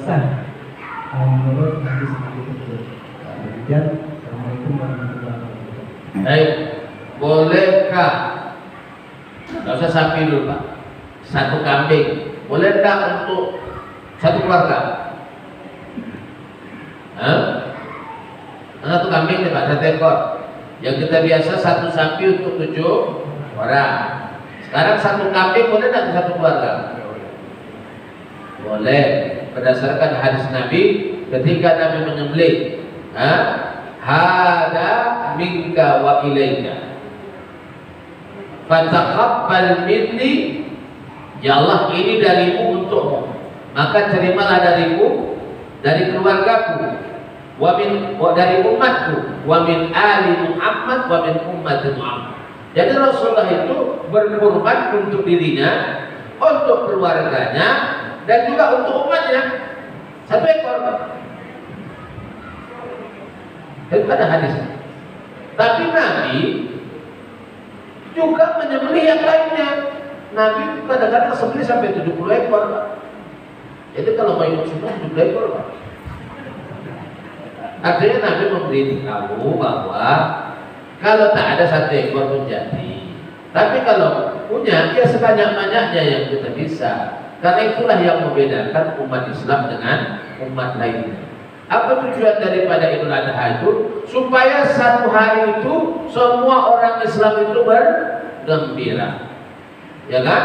sah menurut hadis Nabi tersebut. Demikian, Assalamualaikum warahmatullahi wabarakatuh. Baik, bolehkah? Nggak usah sapi dulu Pak. Satu kambing, boleh nggak untuk satu keluarga? Satu kambing nih Pak, satu ekor. Yang kita biasa satu sapi untuk 7 orang. Sekarang satu kambing boleh nggak satu keluarga? Boleh. Berdasarkan hadis Nabi, ketika Nabi menyembelih, hada minka wa ilaika, fataqabbal minni, ya Allah ini darimu untukmu, maka terimalah dariku, dari keluargaku, dari umatku, wa min ali Muhammad wa min ummati Muhammad. Jadi Rasulullah itu berkorban untuk dirinya, untuk keluarganya, dan juga untuk umatnya. Satu ekor. Itu ada hadis. Tapi Nabi juga menyembelih yang lainnya. Nabi kadang-kadang sembelih sampai 70 ekor. Jadi kalau mau ikut sunnah 70 ekor, Pak. Artinya Nabi memberitahu bahwa kalau tak ada satu ekor pun jadi. Tapi kalau punya, ya sebanyak-banyaknya yang kita bisa. Karena itulah yang membedakan umat Islam dengan umat lainnya. Apa tujuan daripada Idul Adha itu? Supaya satu hari itu semua orang Islam itu bergembira. Ya kan?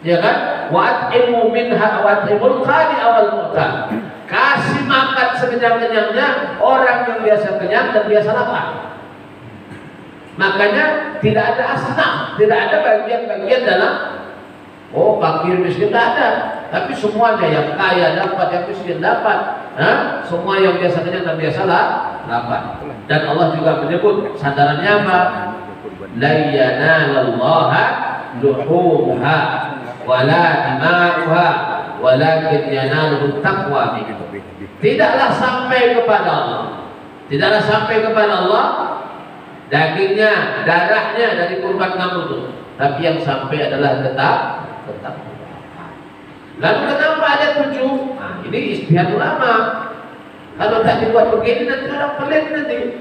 Ya kan? Wa'at'imu minha wa'at'imul qani awal mu'ta. Kasih makan sekenyang-kenyangnya orang yang biasa kenyang dan biasa lapar. Makanya tidak ada asnaf, tidak ada bagian-bagian dalam fakir miskin tidak ada, tapi semuanya yang kaya dapat, yang miskin dapat, semua yang biasa kenyang dan biasa lapar. Dan Allah juga menyebut sandarannya apa? La yanalallaha luhumuha wala dima'uha walakin yanaluhu taqwa. Tidaklah sampai kepada Allah, tidaklah sampai kepada Allah dagingnya, darahnya dari kurban kamu itu, tapi yang sampai adalah tetap. Lalu kenapa ada 7? Nah, ini ijtihad ulama. Kalau tak dibuat begini nanti orang pelit nanti.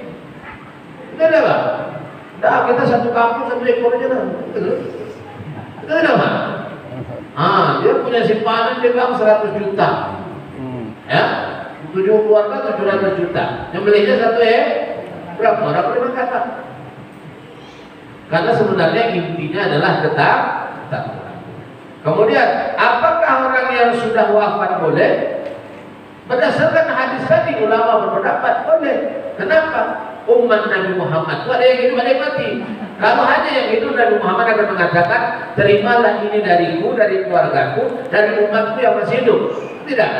Itu ada Pak? Dah kita satu kampung satu ekor aja lah. Itu ada Pak? Dia punya simpanan dia bilang 100 juta. Ya, 7 keluarga 700 juta. Yang belinya satu berapa orang boleh kata? Karena sebenarnya intinya adalah tetap. Kemudian, apakah orang yang sudah wafat boleh? Berdasarkan hadis tadi, ulama berpendapat boleh. Kenapa? Umat Nabi Muhammad itu ada yang hidup, ada yang mati. Kalau hanya yang hidup, Nabi Muhammad akan mengatakan, terimalah ini dariku, dari keluargaku, dari umatku yang masih hidup. Tidak.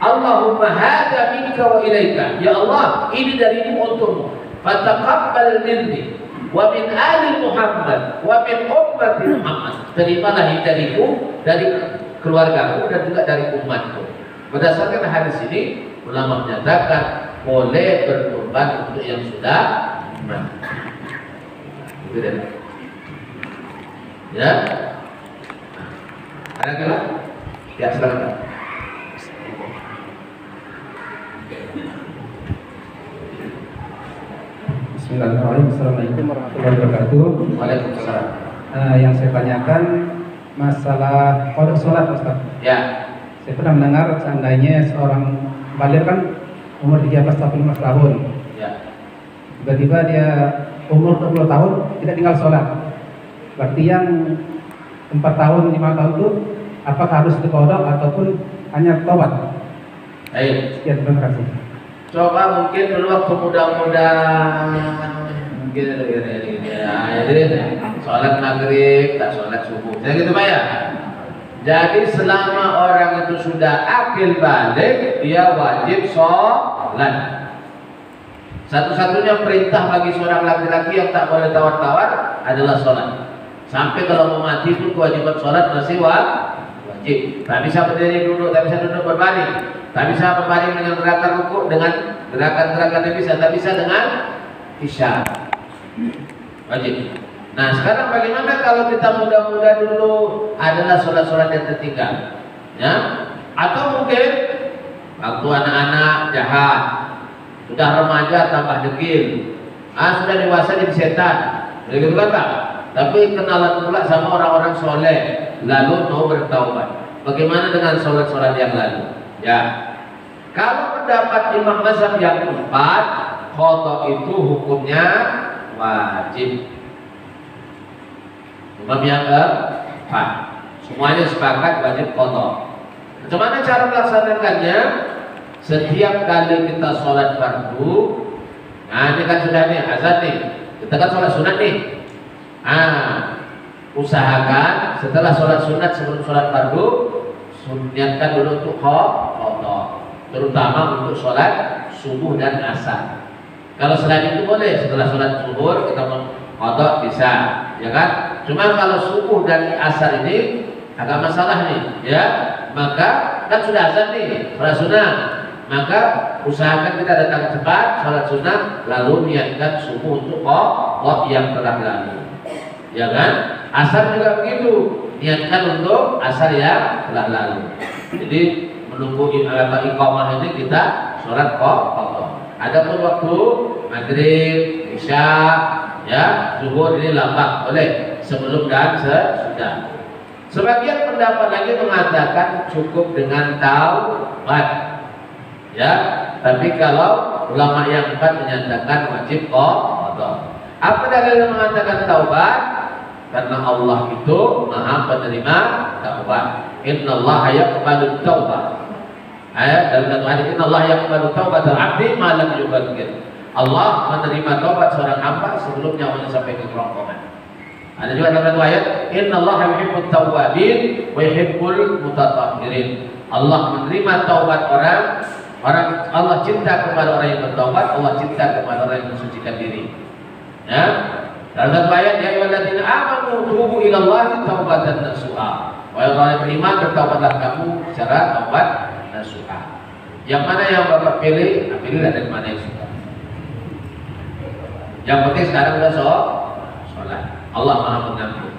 Allahumma hada minka wa ilaika. Ya Allah, ini darimu untukmu. Fataqabbal minni wa min ali Muhammad wa min ummati Muhammad. Terimalah ini dariku, dari keluargaku dan juga dari umatku. Berdasarkan hadis ini, ulama menyatakan boleh berkorban untuk yang sudah mati. Itu dia. Ya. Ada lagi? Ya, silakan. Bismillahirrahmanirrahim. Assalamualaikum warahmatullahi wabarakatuh. Waalaikumsalam. Yang saya tanyakan masalah kodok sholat, Ustaz. Ya. Saya pernah mendengar seandainya seorang baligh kan umur 13-15 tahun. Ya. Tiba-tiba dia umur 20 tahun tidak tinggal sholat. Berarti yang 4 tahun, 5 tahun itu apakah harus dikodok ataupun hanya tobat? Ayo. Sekian, terima kasih. Coba mungkin dulu waktu muda-muda mungkin sholat maghrib, tak sholat subuh, jadi gitu Pak ya. Jadi selama orang itu sudah akil balik, dia wajib sholat. Satu-satunya perintah bagi seorang laki-laki yang tak boleh tawar-tawar adalah sholat. Sampai kalau mau mati pun kewajiban sholat masih wajib. Tak bisa berdiri duduk, tak bisa duduk berbaring. Tak bisa berbaring dengan gerakan rukuk, dengan gerakan-gerakan yang bisa, tak bisa dengan isya. Wajib. Nah sekarang bagaimana kalau kita muda-muda dulu adalah sholat-sholat yang tertinggal? Ya, Atau mungkin waktu anak-anak jahat, sudah remaja tambah degil, sudah dewasa jadi setan, begitu kan Pak? Tapi kenalan pula sama orang-orang soleh, lalu mau bertaubat. Bagaimana dengan sholat-sholat yang lalu? Ya, kalau pendapat Imam Mazhab yang keempat, qada itu hukumnya wajib. Imam yang keempat, semuanya sepakat wajib qada. Bagaimana cara melaksanakannya? Setiap kali kita sholat fardu, ini kan sudah nih azan nih, kita kan sholat sunat nih. Usahakan setelah sholat sunat sebelum sholat fardu, sunatkan dulu untuk qada, terutama untuk sholat subuh dan asar. Kalau selain itu boleh, setelah sholat zuhur kita mau qada bisa, ya kan? Cuma kalau subuh dan asar ini agak masalah nih, ya. Maka kan sudah azan nih, sholat sunat. Maka usahakan kita datang cepat, sholat sunat, lalu niatkan subuh untuk qada yang telah lalu, ya kan? Asar juga begitu, niatkan untuk asar yang telah lalu. Jadi menunggu iqamah ini kita sholat qada. Adapun waktu maghrib, isya, ya, zuhur ini lambat, boleh sebelum dan sesudah. Sebagian pendapat lagi mengatakan cukup dengan taubat, ya. Tapi kalau ulama yang empat menyatakan wajib qada. Apa dalil yang mengatakan taubat? Karena Allah itu Maha penerima taubat. Innallaha yaqbalu taubat. Ayat dalam ayat Innallaha yaqbalu taubatal 'abdi ma lam yubaghir. Allah menerima taubat seorang hamba sebelum nyawanya sampai ke kerongkongan. Ada juga dalam ayat Innallaha yuhibbut tawwabin wa yuhibbul mutatahhirin. Allah menerima taubat orang Allah cinta kepada orang yang bertaubat, Allah cinta kepada orang yang mensucikan diri. Ya. Dalam satu ayat ya ayyuhalladzina amanu tubu ilallahi taubatan nasuha. Wahai orang yang beriman, bertaubatlah kamu secara taubat nasuha. Yang mana yang Bapak pilih? Pilihlah dari mana yang suka. Yang penting sekarang sudah sholat. Allah Maha Pengampun.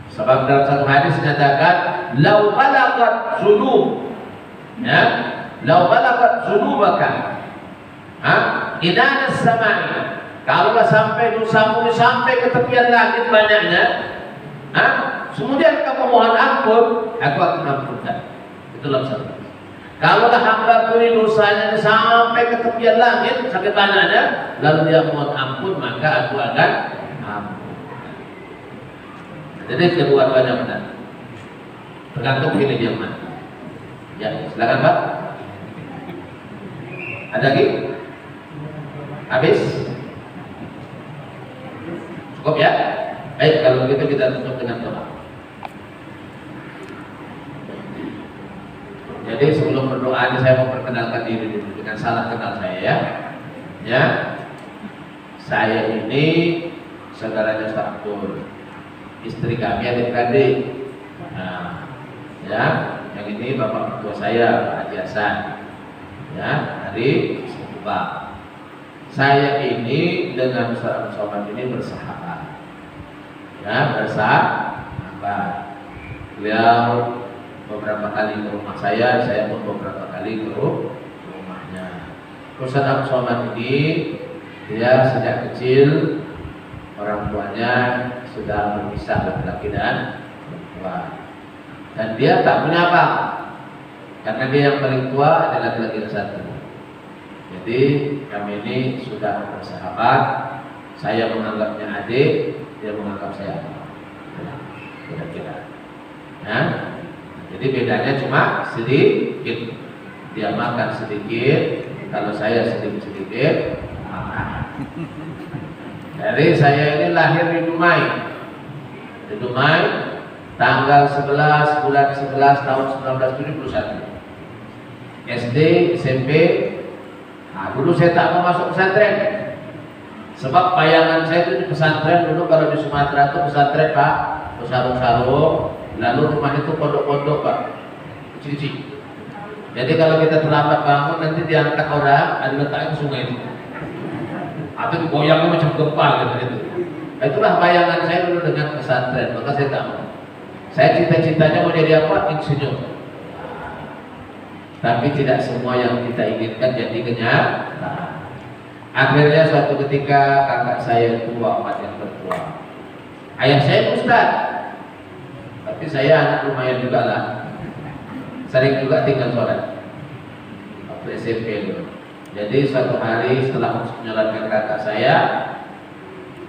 Sebab dalam satu hadis dinyatakan lau balagat dzunub, ya, lau balagat dzunubaka idanas samai. Kalaulah sampai dosamu sampai ke tepian langit banyaknya, kemudian kamu mohon ampun, aku akan ampunkan. Itulah satu. Kalaulah hamba ini dosanya sampai ke tepian langit, sampai banyaknya, lalu dia mohon ampun, maka aku akan ampun. Jadi kedua-duanya benar. Tergantung pilih yang mana. Ya, silakan Pak. Ada lagi? Habis? Cukup ya? Baik, kalau begitu kita tutup dengan doa. Jadi sebelum berdoa ini saya mau perkenalkan diri dulu dengan salah kenal saya ya. Ya, saya ini saudaranya Ustaz Abdul, istri kami adik-adik. Nah, ya, yang ini bapak mertua saya Pak Haji Hasan. Ya, dari Subang. Saya ini dengan Ustaz Somad ini bersahabat, ya, bersahabat. Beliau beberapa kali ke rumah saya pun beberapa kali ke rumahnya. Ustaz Somad ini dia sejak kecil orang tuanya sudah berpisah laki-laki dan perempuan, dan dia tak punya apa, karena dia yang paling tua adalah laki-laki yang satu. Jadi kami ini sudah bersahabat. Saya menganggapnya adik, dia menganggap saya kira-kira. Nah, jadi bedanya cuma sedikit. Dia makan sedikit, kalau saya sedikit makan. Jadi saya ini lahir di Dumai. Di Dumai tanggal 11 bulan 11 tahun 1971. SD, SMP. Dulu saya tak mau masuk pesantren, sebab bayangan saya itu di pesantren dulu kalau di Sumatera itu pesantren Pak, sarung-sarung, lalu rumah itu pondok-pondok Pak, kecil-kecil. Jadi kalau kita terlambat bangun nanti diangkat orang, ada letaknya ke sungai itu, atau goyangnya macam gempa gitu. Itulah bayangan saya dulu dengan pesantren, maka saya tak mau. Saya cita-citanya mau jadi apa? Insinyur. tapi tidak semua yang kita inginkan jadi kenyataan. Akhirnya suatu ketika kakak saya itu wafat yang tertua. Ayah saya ustaz, tapi saya anak lumayan juga lah, sering juga tinggal sholat waktu SMP dulu. Jadi suatu hari setelah menyolatkan kakak saya,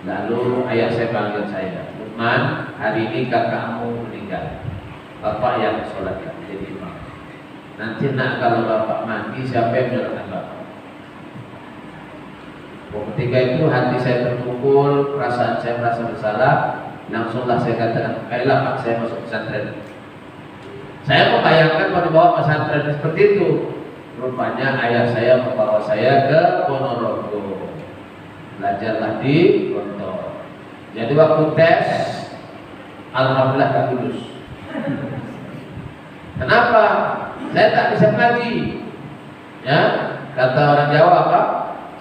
lalu ayah saya panggil saya, Lukman, hari ini kakakmu meninggal, bapak yang sholatkan jadi imam. Nanti nak kalau bapak mati siapa yang menyolatkan bapak? Ketika itu hati saya terpukul, perasaan saya merasa bersalah. Langsunglah saya katakan, ayolah pak, saya masuk pesantren. Saya membayangkan pada bawa pesantren seperti itu. Rupanya ayah saya membawa saya ke Ponorogo. Belajarlah di Gontor. Jadi waktu tes, alhamdulillah tak lulus. Kenapa? Saya tak bisa mengaji. Ya, kata orang Jawa apa?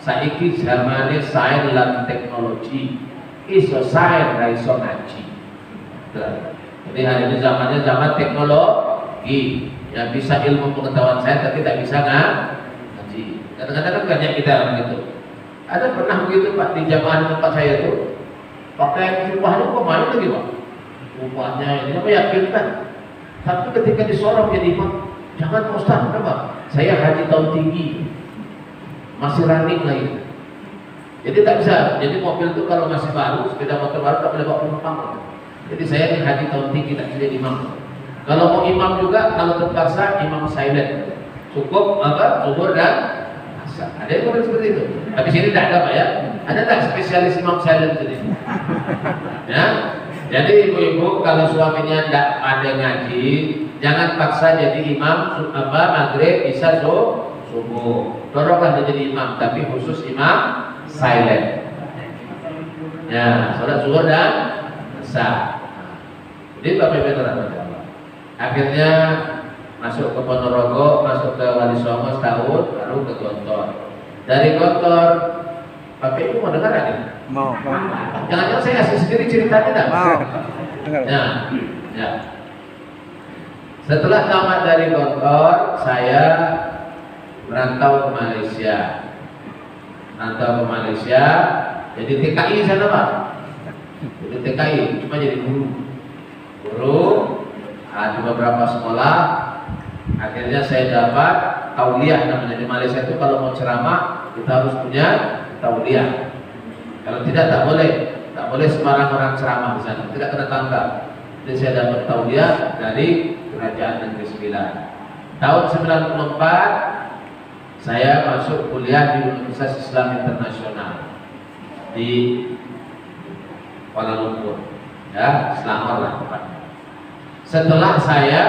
Saiki zamane sains lan teknologi, iso sains ra iso ngaji. Jadi hari ini zamannya zaman teknologi, yang bisa ilmu pengetahuan saya tapi tidak bisa ngaji. Kadang-kadang kan banyak kita orang itu. Ada pernah begitu pak di jamaah tempat saya itu, pakai jubahnya kok main lagi pak? Jubahnya ini apa yakinkan? Tapi ketika disorong jadi imam, jangan ustaz, kenapa? Saya haji tahun tinggi. Masih running lagi. Jadi tak bisa. Jadi mobil itu kalau masih baru, sepeda motor baru tak boleh bawa penumpang. Jadi saya di haji tahun tinggi tak jadi imam. Kalau mau imam juga, kalau terpaksa imam silent. Cukup apa? Zuhur dan asar. Ada yang boleh seperti itu. Tapi sini tidak ada pak ya. Ada tak spesialis imam silent sini? Ya. Jadi ibu-ibu kalau suaminya tidak ada ngaji, jangan paksa jadi imam apa maghrib, isya, subuh. Doronglah dia jadi imam, tapi khusus imam silent. Ya, sholat zuhur dan asar. Jadi Bapak Ibu terhadap akhirnya masuk ke Ponorogo, masuk ke Wali Songo setahun, baru ke Gontor. Dari Gontor, Bapak Ibu mau dengar ada? Mau. Jangan-jangan saya kasih sendiri ceritanya dah. Mau. Ya. Setelah tamat dari Gontor, saya merantau ke Malaysia. Jadi TKI sana pak. Jadi TKI cuma jadi guru di beberapa sekolah. Akhirnya saya dapat tauliah namanya di Malaysia itu. Kalau mau ceramah kita harus punya tauliah. Kalau tidak tak boleh sembarang orang ceramah di sana, tidak kena tangkap. Jadi saya dapat tauliah dari Kerajaan Negeri Sembilan. Tahun 94 saya masuk kuliah di Universitas Islam Internasional di Kuala Lumpur, ya, Selangor lah tepatnya. Setelah saya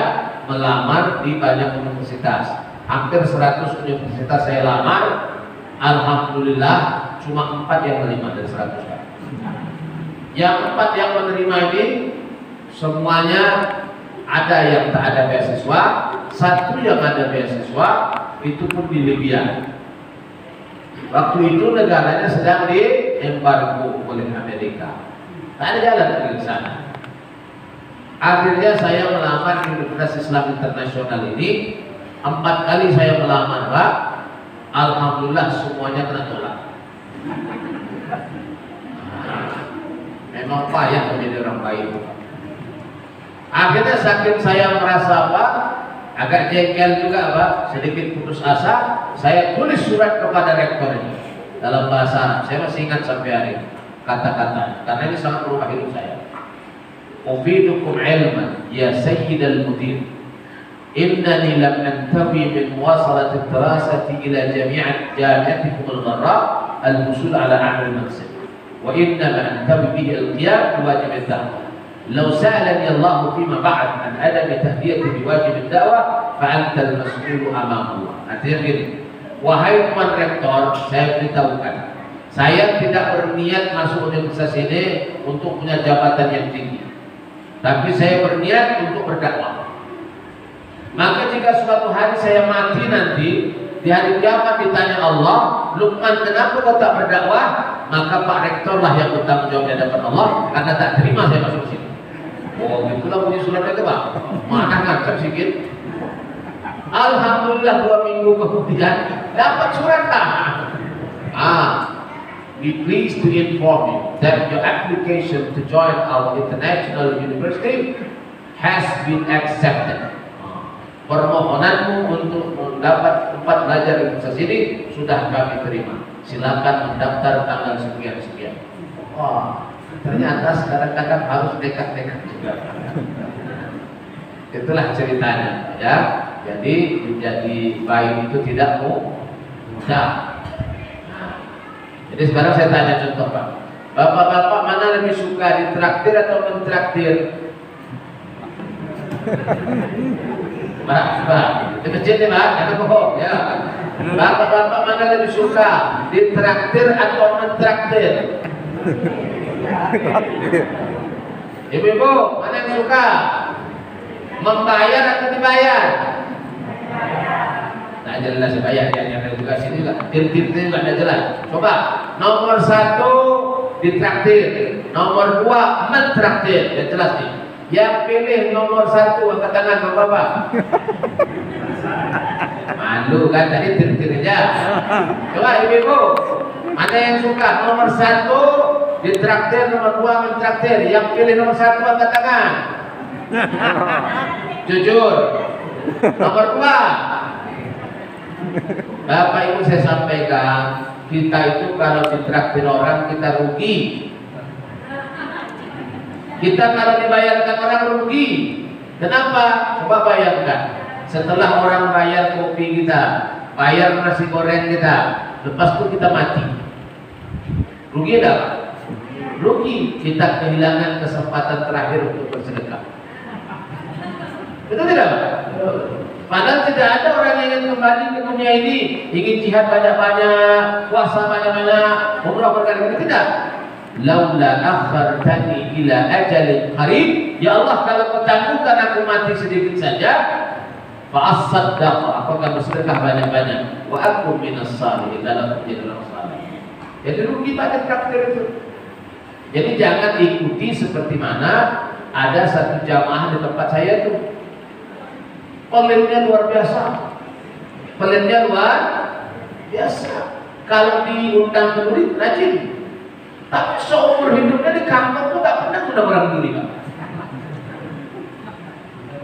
melamar di banyak universitas, hampir 100 universitas saya lamar, alhamdulillah cuma 4 yang menerima dari 100 kan. Yang 4 yang menerima ini semuanya ada yang tak ada beasiswa, 1 yang ada beasiswa, itu pun di Libya. Waktu itu negaranya sedang diembargo oleh Amerika. Tak ada jalan dari sana. Akhirnya saya melamar di Universitas Islam Internasional ini. 4 kali saya melamar pak. Alhamdulillah semuanya kena tolak. Memang payah menjadi orang baik. Akhirnya saking saya merasa apa, agak jengkel juga pak, sedikit putus asa, saya tulis surat kepada rektornya dalam bahasa Arab. Saya masih ingat sampai hari ini kata-kata, karena ini sangat merubah hidup saya. Ufidukum ilman ya sayyidal mudir, innani lam antawi min muwasalati ad-dirasati ila jami'atikum al-gharra al-wusul ala a'la al-maqsad wa innama antawi bihi al-qiyam biwajib ad-da'wah. لو سألني الله فيما بعد عن عدم تهدئتي بواجب الدعوة فأنت المسؤول أمام الله. Artinya gini, wahai Tuan Rektor, saya beritahukan, saya tidak berniat masuk universitas ini untuk punya jabatan yang tinggi, tapi saya berniat untuk berdakwah. Maka jika suatu hari saya mati nanti, di hari kiamat ditanya Allah, Lukman kenapa kau tak berdakwah? Maka Pak Rektor lah yang bertanggung jawab di hadapan Allah, karena tak terima saya masuk sini. Oh, itulah bunyi suratnya itu pak. Mana ngacak sikit. Alhamdulillah 2 minggu kemudian dapat surat tanah. We pleased to inform you that your application to join our international university has been accepted. Permohonanmu untuk mendapat tempat belajar di universitas ini sudah kami terima. Silakan mendaftar tanggal sekian-sekian. Ternyata kadang-kadang harus nekat-nekat juga. Itulah ceritanya, ya. Jadi menjadi baik itu tidak mudah. Jadi sekarang saya tanya contoh, Pak. Bapak-bapak mana lebih suka ditraktir atau mentraktir? Pak, di masjid nih, Pak, jangan bohong, ya. Bapak-bapak mana lebih suka ditraktir atau mentraktir? Ibu-ibu, mana yang suka membayar atau dibayar? Nah, jelas bayar yang juga sini juga. Tir-tir juga tidak jelas. Coba nomor 1 ditraktir, nomor 2 mentraktir. Yang jelas nih. Yang pilih nomor 1 angkat tangan Bapak-bapak. Malu kan tadi tir-tir aja. Coba ibu-ibu, mana yang suka nomor 1 ditraktir, nomor 2 mentraktir. Yang pilih nomor 1 angkat tangan. Jujur. Nomor 2. Bapak Ibu saya sampaikan, kita itu kalau ditraktir orang kita rugi. Kita kalau dibayarkan orang rugi. Kenapa? Coba bayangkan. Setelah orang bayar kopi kita, bayar nasi goreng kita, lepas itu kita mati. Rugi enggak? Rugi. Kita kehilangan kesempatan terakhir untuk bersedekah. Betul tidak? Padahal tidak ada orang yang ingin kembali ke dunia ini, ingin jihad banyak-banyak, puasa banyak-banyak, umrah berkali-kali. Tidak. Laula akhartani ila ajalin qarib, ya Allah kalau kau tangguhkan aku mati sedikit saja, fa asaddaqa, aku akan bersedekah banyak-banyak, wa aku minas salihin, dalam menjadi orang saleh. Jadi rugi pada traktir itu. Jadi jangan ikuti seperti mana ada satu jamaah di tempat saya itu. Pelinnya luar biasa. Pelinnya luar biasa. Kalau diundang kenduri, rajin. Tapi seumur hidupnya di kampung tuh gak pernah undang orang kenduri, Pak.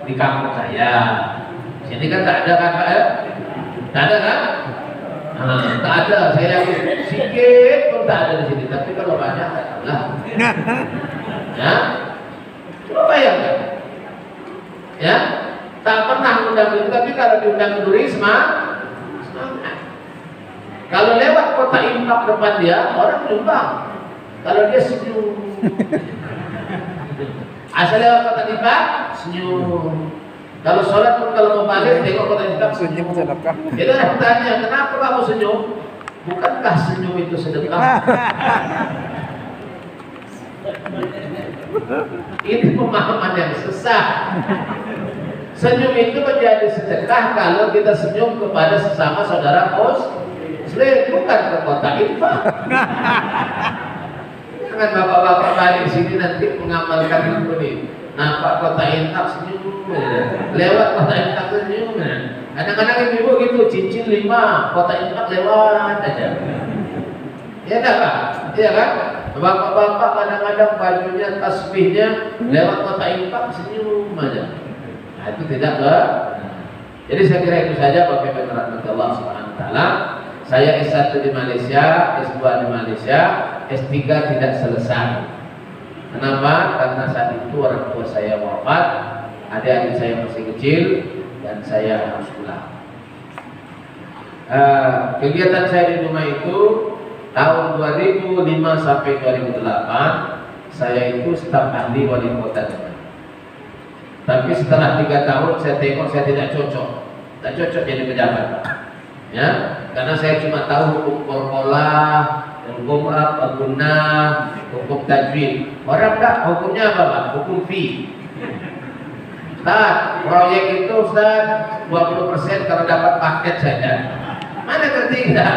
Di kampung saya. Sini kan tak ada kan, Pak, ya? Tak ada kan? Tak ada. Saya sikit pun tak ada di sini. Tapi kalau banyak, tak ada lah. Ya? Coba bayangkan. Ya? Tak pernah undang itu, tapi kalau diundang kenduri semangat. Kalau lewat kota infak depan dia, orang nyumbang. Kalau dia senyum. Asal lewat kota infak, senyum. Kalau sholat pun kalau mau balik, tengok kota infak, senyum. Itu orang tanya, kenapa kamu senyum? Bukankah senyum itu sedekah? Ini pemahaman yang sesat. Senyum itu menjadi sedekah kalau kita senyum kepada sesama saudara muslim, bukan ke kota infak. Jangan bapak-bapak balik sini nanti mengamalkan ini. Nampak kota infak senyum, lewat kota infak senyum. Kadang-kadang ibu gitu, cincin 5, kota infak lewat aja. Ya enggak, Pak? Iya kan? Bapak-bapak kadang-kadang bajunya, tasbihnya lewat kota infak senyum aja. Nah, itu tidak ke. Jadi saya kira itu saja Bapak Ibu rahmati Allah Subhanahu wa taala. Saya S1 di Malaysia, S2 di Malaysia, S3 tidak selesai. Kenapa? Karena saat itu orang tua saya wafat, adik-adik saya masih kecil dan saya harus pulang. Kegiatan saya di rumah itu tahun 2005 sampai 2008 saya itu staf ahli wali kota. Tapi setelah 3 tahun saya tengok saya tidak cocok jadi pejabat, ya, karena saya cuma tahu hukum korpolah, hukum gunnah, hukum tajwid. Orang tak hukumnya apa, Pak? Hukum fee. Ustaz, proyek itu Ustaz 20% kalau dapat paket saja. Mana ngerti kita?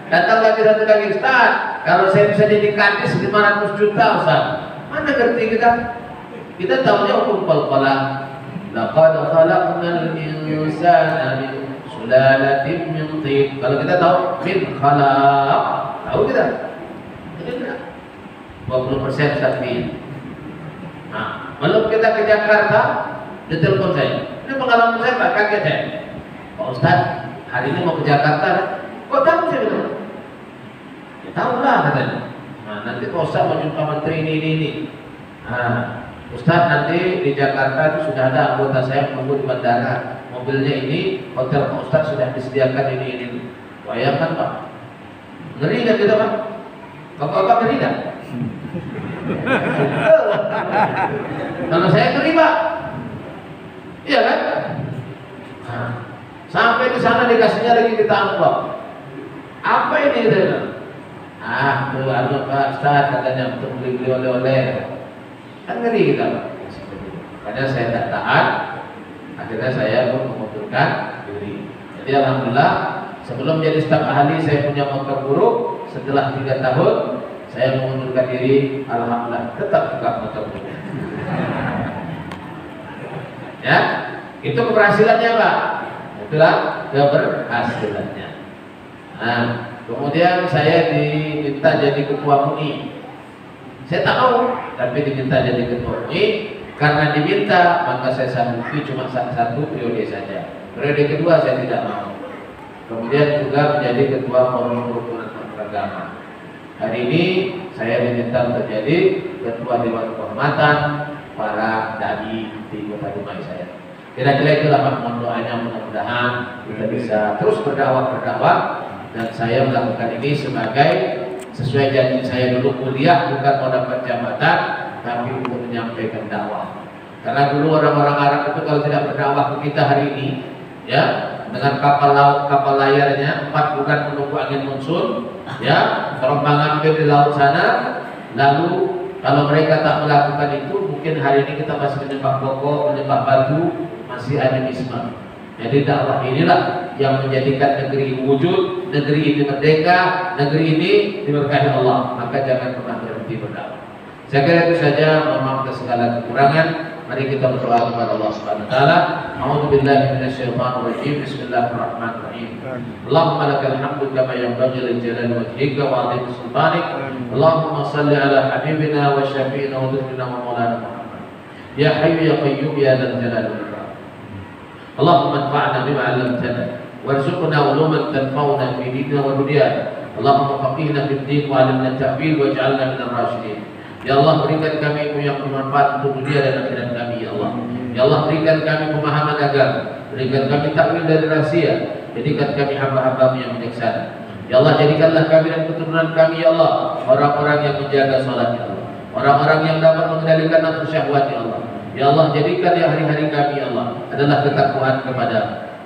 Datang lagi satu lagi, Ustaz, kalau saya bisa jadi kadis 500 juta Ustaz. Mana ngerti kita? Kita tahunya hukum qalqalah, Laqad khalaqnal insana min sulalatin min tin. Kalau kita tahu min khalaq, tahu kita? Tidak. 20% sakti. Nah, belum kita ke Jakarta, ditelepon saya. Ini pengalaman saya, Pak, kaget saya. Pak Ustaz, hari ini mau ke Jakarta. Kok tahu saya bilang? Ya tahu lah katanya. Nah, nanti Pak Ustaz mau jumpa menteri ini. Nah, Ustaz, nanti di Jakarta itu sudah ada anggota saya menunggu di bandara. Mobilnya ini, hotel Pak Ustaz sudah disediakan ini. Bayangkan Pak. Ngeri kan kita Pak? Bapak-bapak ngeri kan? Kalau saya ngeri Pak. Iya kan? Nah, sampai di sana dikasihnya lagi kita amplop. Apa ini gitu? Pak Ustaz katanya untuk beli oleh-oleh. Kan ngeri kita Pak. Makanya saya tidak tahan. Akhirnya saya pun mengundurkan diri. Jadi alhamdulillah sebelum jadi staf ahli saya punya motor buruk. Setelah 3 tahun saya mengundurkan diri. Alhamdulillah tetap juga motor buruk. Ya, itu keberhasilannya Pak. Itulah keberhasilannya. Nah, kemudian saya diminta jadi ketua MUI. Saya tak mau, tapi diminta jadi ketua MUI. Karena diminta, maka saya sanggupi cuma satu periode saja. Periode kedua saya tidak mau. Kemudian juga menjadi ketua forum kerukunan beragama. Hari ini saya diminta untuk jadi ketua dewan kehormatan para dai di kota Dumai saya. Kira-kira itulah Pak, mohon doanya, mudah-mudahan kita bisa terus berdakwah dan saya melakukan ini sebagai sesuai janji saya dulu kuliah bukan mau dapat jabatan tapi untuk menyampaikan dakwah. Karena dulu orang-orang Arab itu kalau tidak berdakwah ke kita hari ini, ya, dengan kapal laut, kapal layarnya 4 bulan menunggu angin monsun, ya, terombang ambing di laut sana. Lalu kalau mereka tak melakukan itu, mungkin hari ini kita masih menyembah pokok, menyembah batu, masih animisme. Jadi dakwah inilah yang menjadikan negeri ini wujud, negeri ini merdeka, negeri ini diberkahi Allah. Maka jangan pernah berhenti berdakwah. Saya kira itu saja. Mohon maaf atas segala kekurangan. Mari kita berdoa kepada Allah Subhanahu wa taala. A'udzubillahi minasyaitonir rajim. Bismillahirrahmanirrahim. Allahumma lakal hamdu kama yanbaghi li jalali wajhika wa 'azimi sultanik. Allahumma shalli ala habibina wa syafi'ina wa dhurrina wa maulana Muhammad. Ya Hayyu ya Qayyum ya dzal jalali wal ikram. Allahumma anfa'na bima 'allamtana warzuqna 'uluman tanfa'una fi dinina wa dunyana. Allahumma faqihna fid din wa 'allimna at-ta'wil waj'alna minal rasyidin. Ya Allah, berikan kami ilmu yang bermanfaat untuk dunia dan akhirat kami, ya Allah. Ya Allah, berikan kami pemahaman agama, berikan kami takwil dari rahasia, jadikan kami hamba-hambamu yang bijaksana. Ya Allah, jadikanlah kami dan keturunan kami, ya Allah, orang-orang yang menjaga salat, ya Allah, orang-orang yang dapat mengendalikan nafsu syahwat, ya Allah. Ya Allah, jadikan ya hari-hari kami, ya Allah, adalah ketakwaan kepada.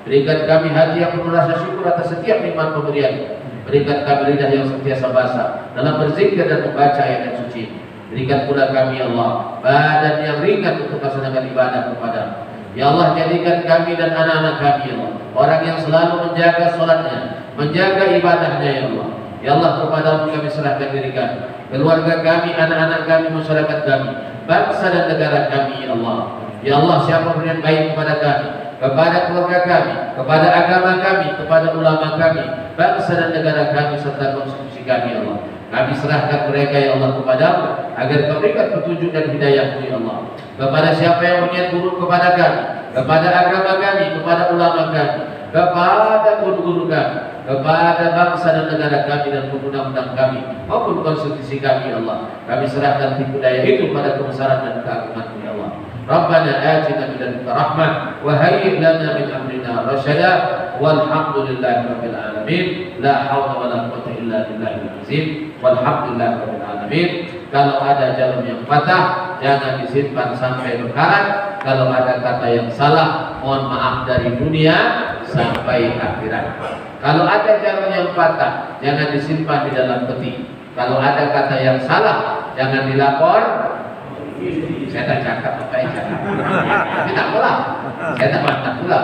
Berikan kami hati yang penuh rasa syukur atas setiap nikmat pemberian. Berikan kami lidah yang sentiasa basah dalam berzikir dan membaca ayat suci. Berikan pula kami, ya Allah, badan yang ringan untuk melaksanakan ibadah kepada-Mu. Ya Allah, jadikan kami dan anak-anak kami, ya Allah, orang yang selalu menjaga sholatnya, menjaga ibadahnya, ya Allah. Ya Allah, kepada-Mu kami serahkan diri kami, keluarga kami, anak-anak kami, masyarakat kami, bangsa dan negara kami, ya Allah. Ya Allah, siapa yang baik kepada kami, kepada keluarga kami, kepada agama kami, kepada ulama kami, bangsa dan negara kami, serta konstitusi kami, ya Allah. Kami serahkan mereka, ya Allah, kepada-Mu agar Kau berikan petunjuk dan hidayah-Mu, ya Allah. Kepada siapa yang berniat buruk kepada kami, kepada agama kami, kepada ulama kami, kepada guru-guru kami, kepada bangsa dan negara kami dan undang-undang kami maupun konstitusi kami, ya Allah. Kami serahkan tipu daya itu pada kebesaran dan keagungan-Mu, ya Allah. Rabbana atina min ladunka rahmah wa hayyi' lana min amrina rasyada walhamdulillahi rabbil alamin. La haula wala quwwata illa billahil azim. Walhamdulillahi rabbil alamin. Kalau ada jarum yang patah, jangan disimpan sampai berkarat. Kalau ada kata yang salah, mohon maaf dari dunia sampai akhirat. Kalau ada jarum yang patah, jangan disimpan di dalam peti. Kalau ada kata yang salah, jangan dilapor. Saya tak cakap apa yang cakap. Tapi tak pula. Saya tak mantap pula.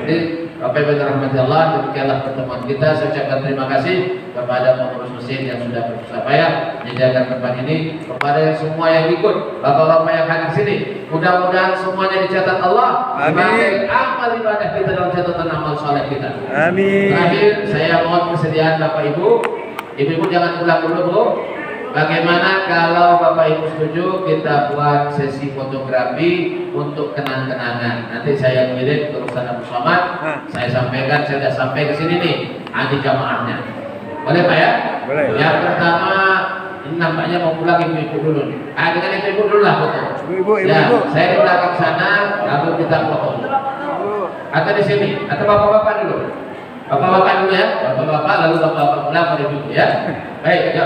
Jadi Bapak Ibu dirahmati Allah, demikianlah pertemuan kita. Saya ucapkan terima kasih kepada pengurus masjid yang sudah bersusah payah menjaga tempat ini, kepada semua yang ikut, bapak-bapak yang hadir sini. Mudah-mudahan semuanya dicatat Allah sebagai amal ibadah kita dalam catatan amal soleh kita. Amin. Terakhir, saya mohon kesediaan Bapak Ibu. Ibu-ibu jangan pulang dulu, Bu. Bagaimana kalau Bapak Ibu setuju kita buat sesi fotografi untuk kenang-kenangan? Nanti saya kirim ke Ustaz Abu Somad. Saya sampaikan, saya sudah sampai ke sini nih, adik jamaahnya. Boleh Pak ya? Boleh. Yang pertama, ini nampaknya mau pulang ibu-ibu dulu nih. Dengan ibu-ibu dulu lah foto. Ibu, Ya, saya di belakang sana, lalu kita foto. Atau di sini, atau bapak-bapak dulu. Bapak-bapak dulu ya, bapak-bapak lalu bapak-bapak pulang pada ibu ya. Baik, ya.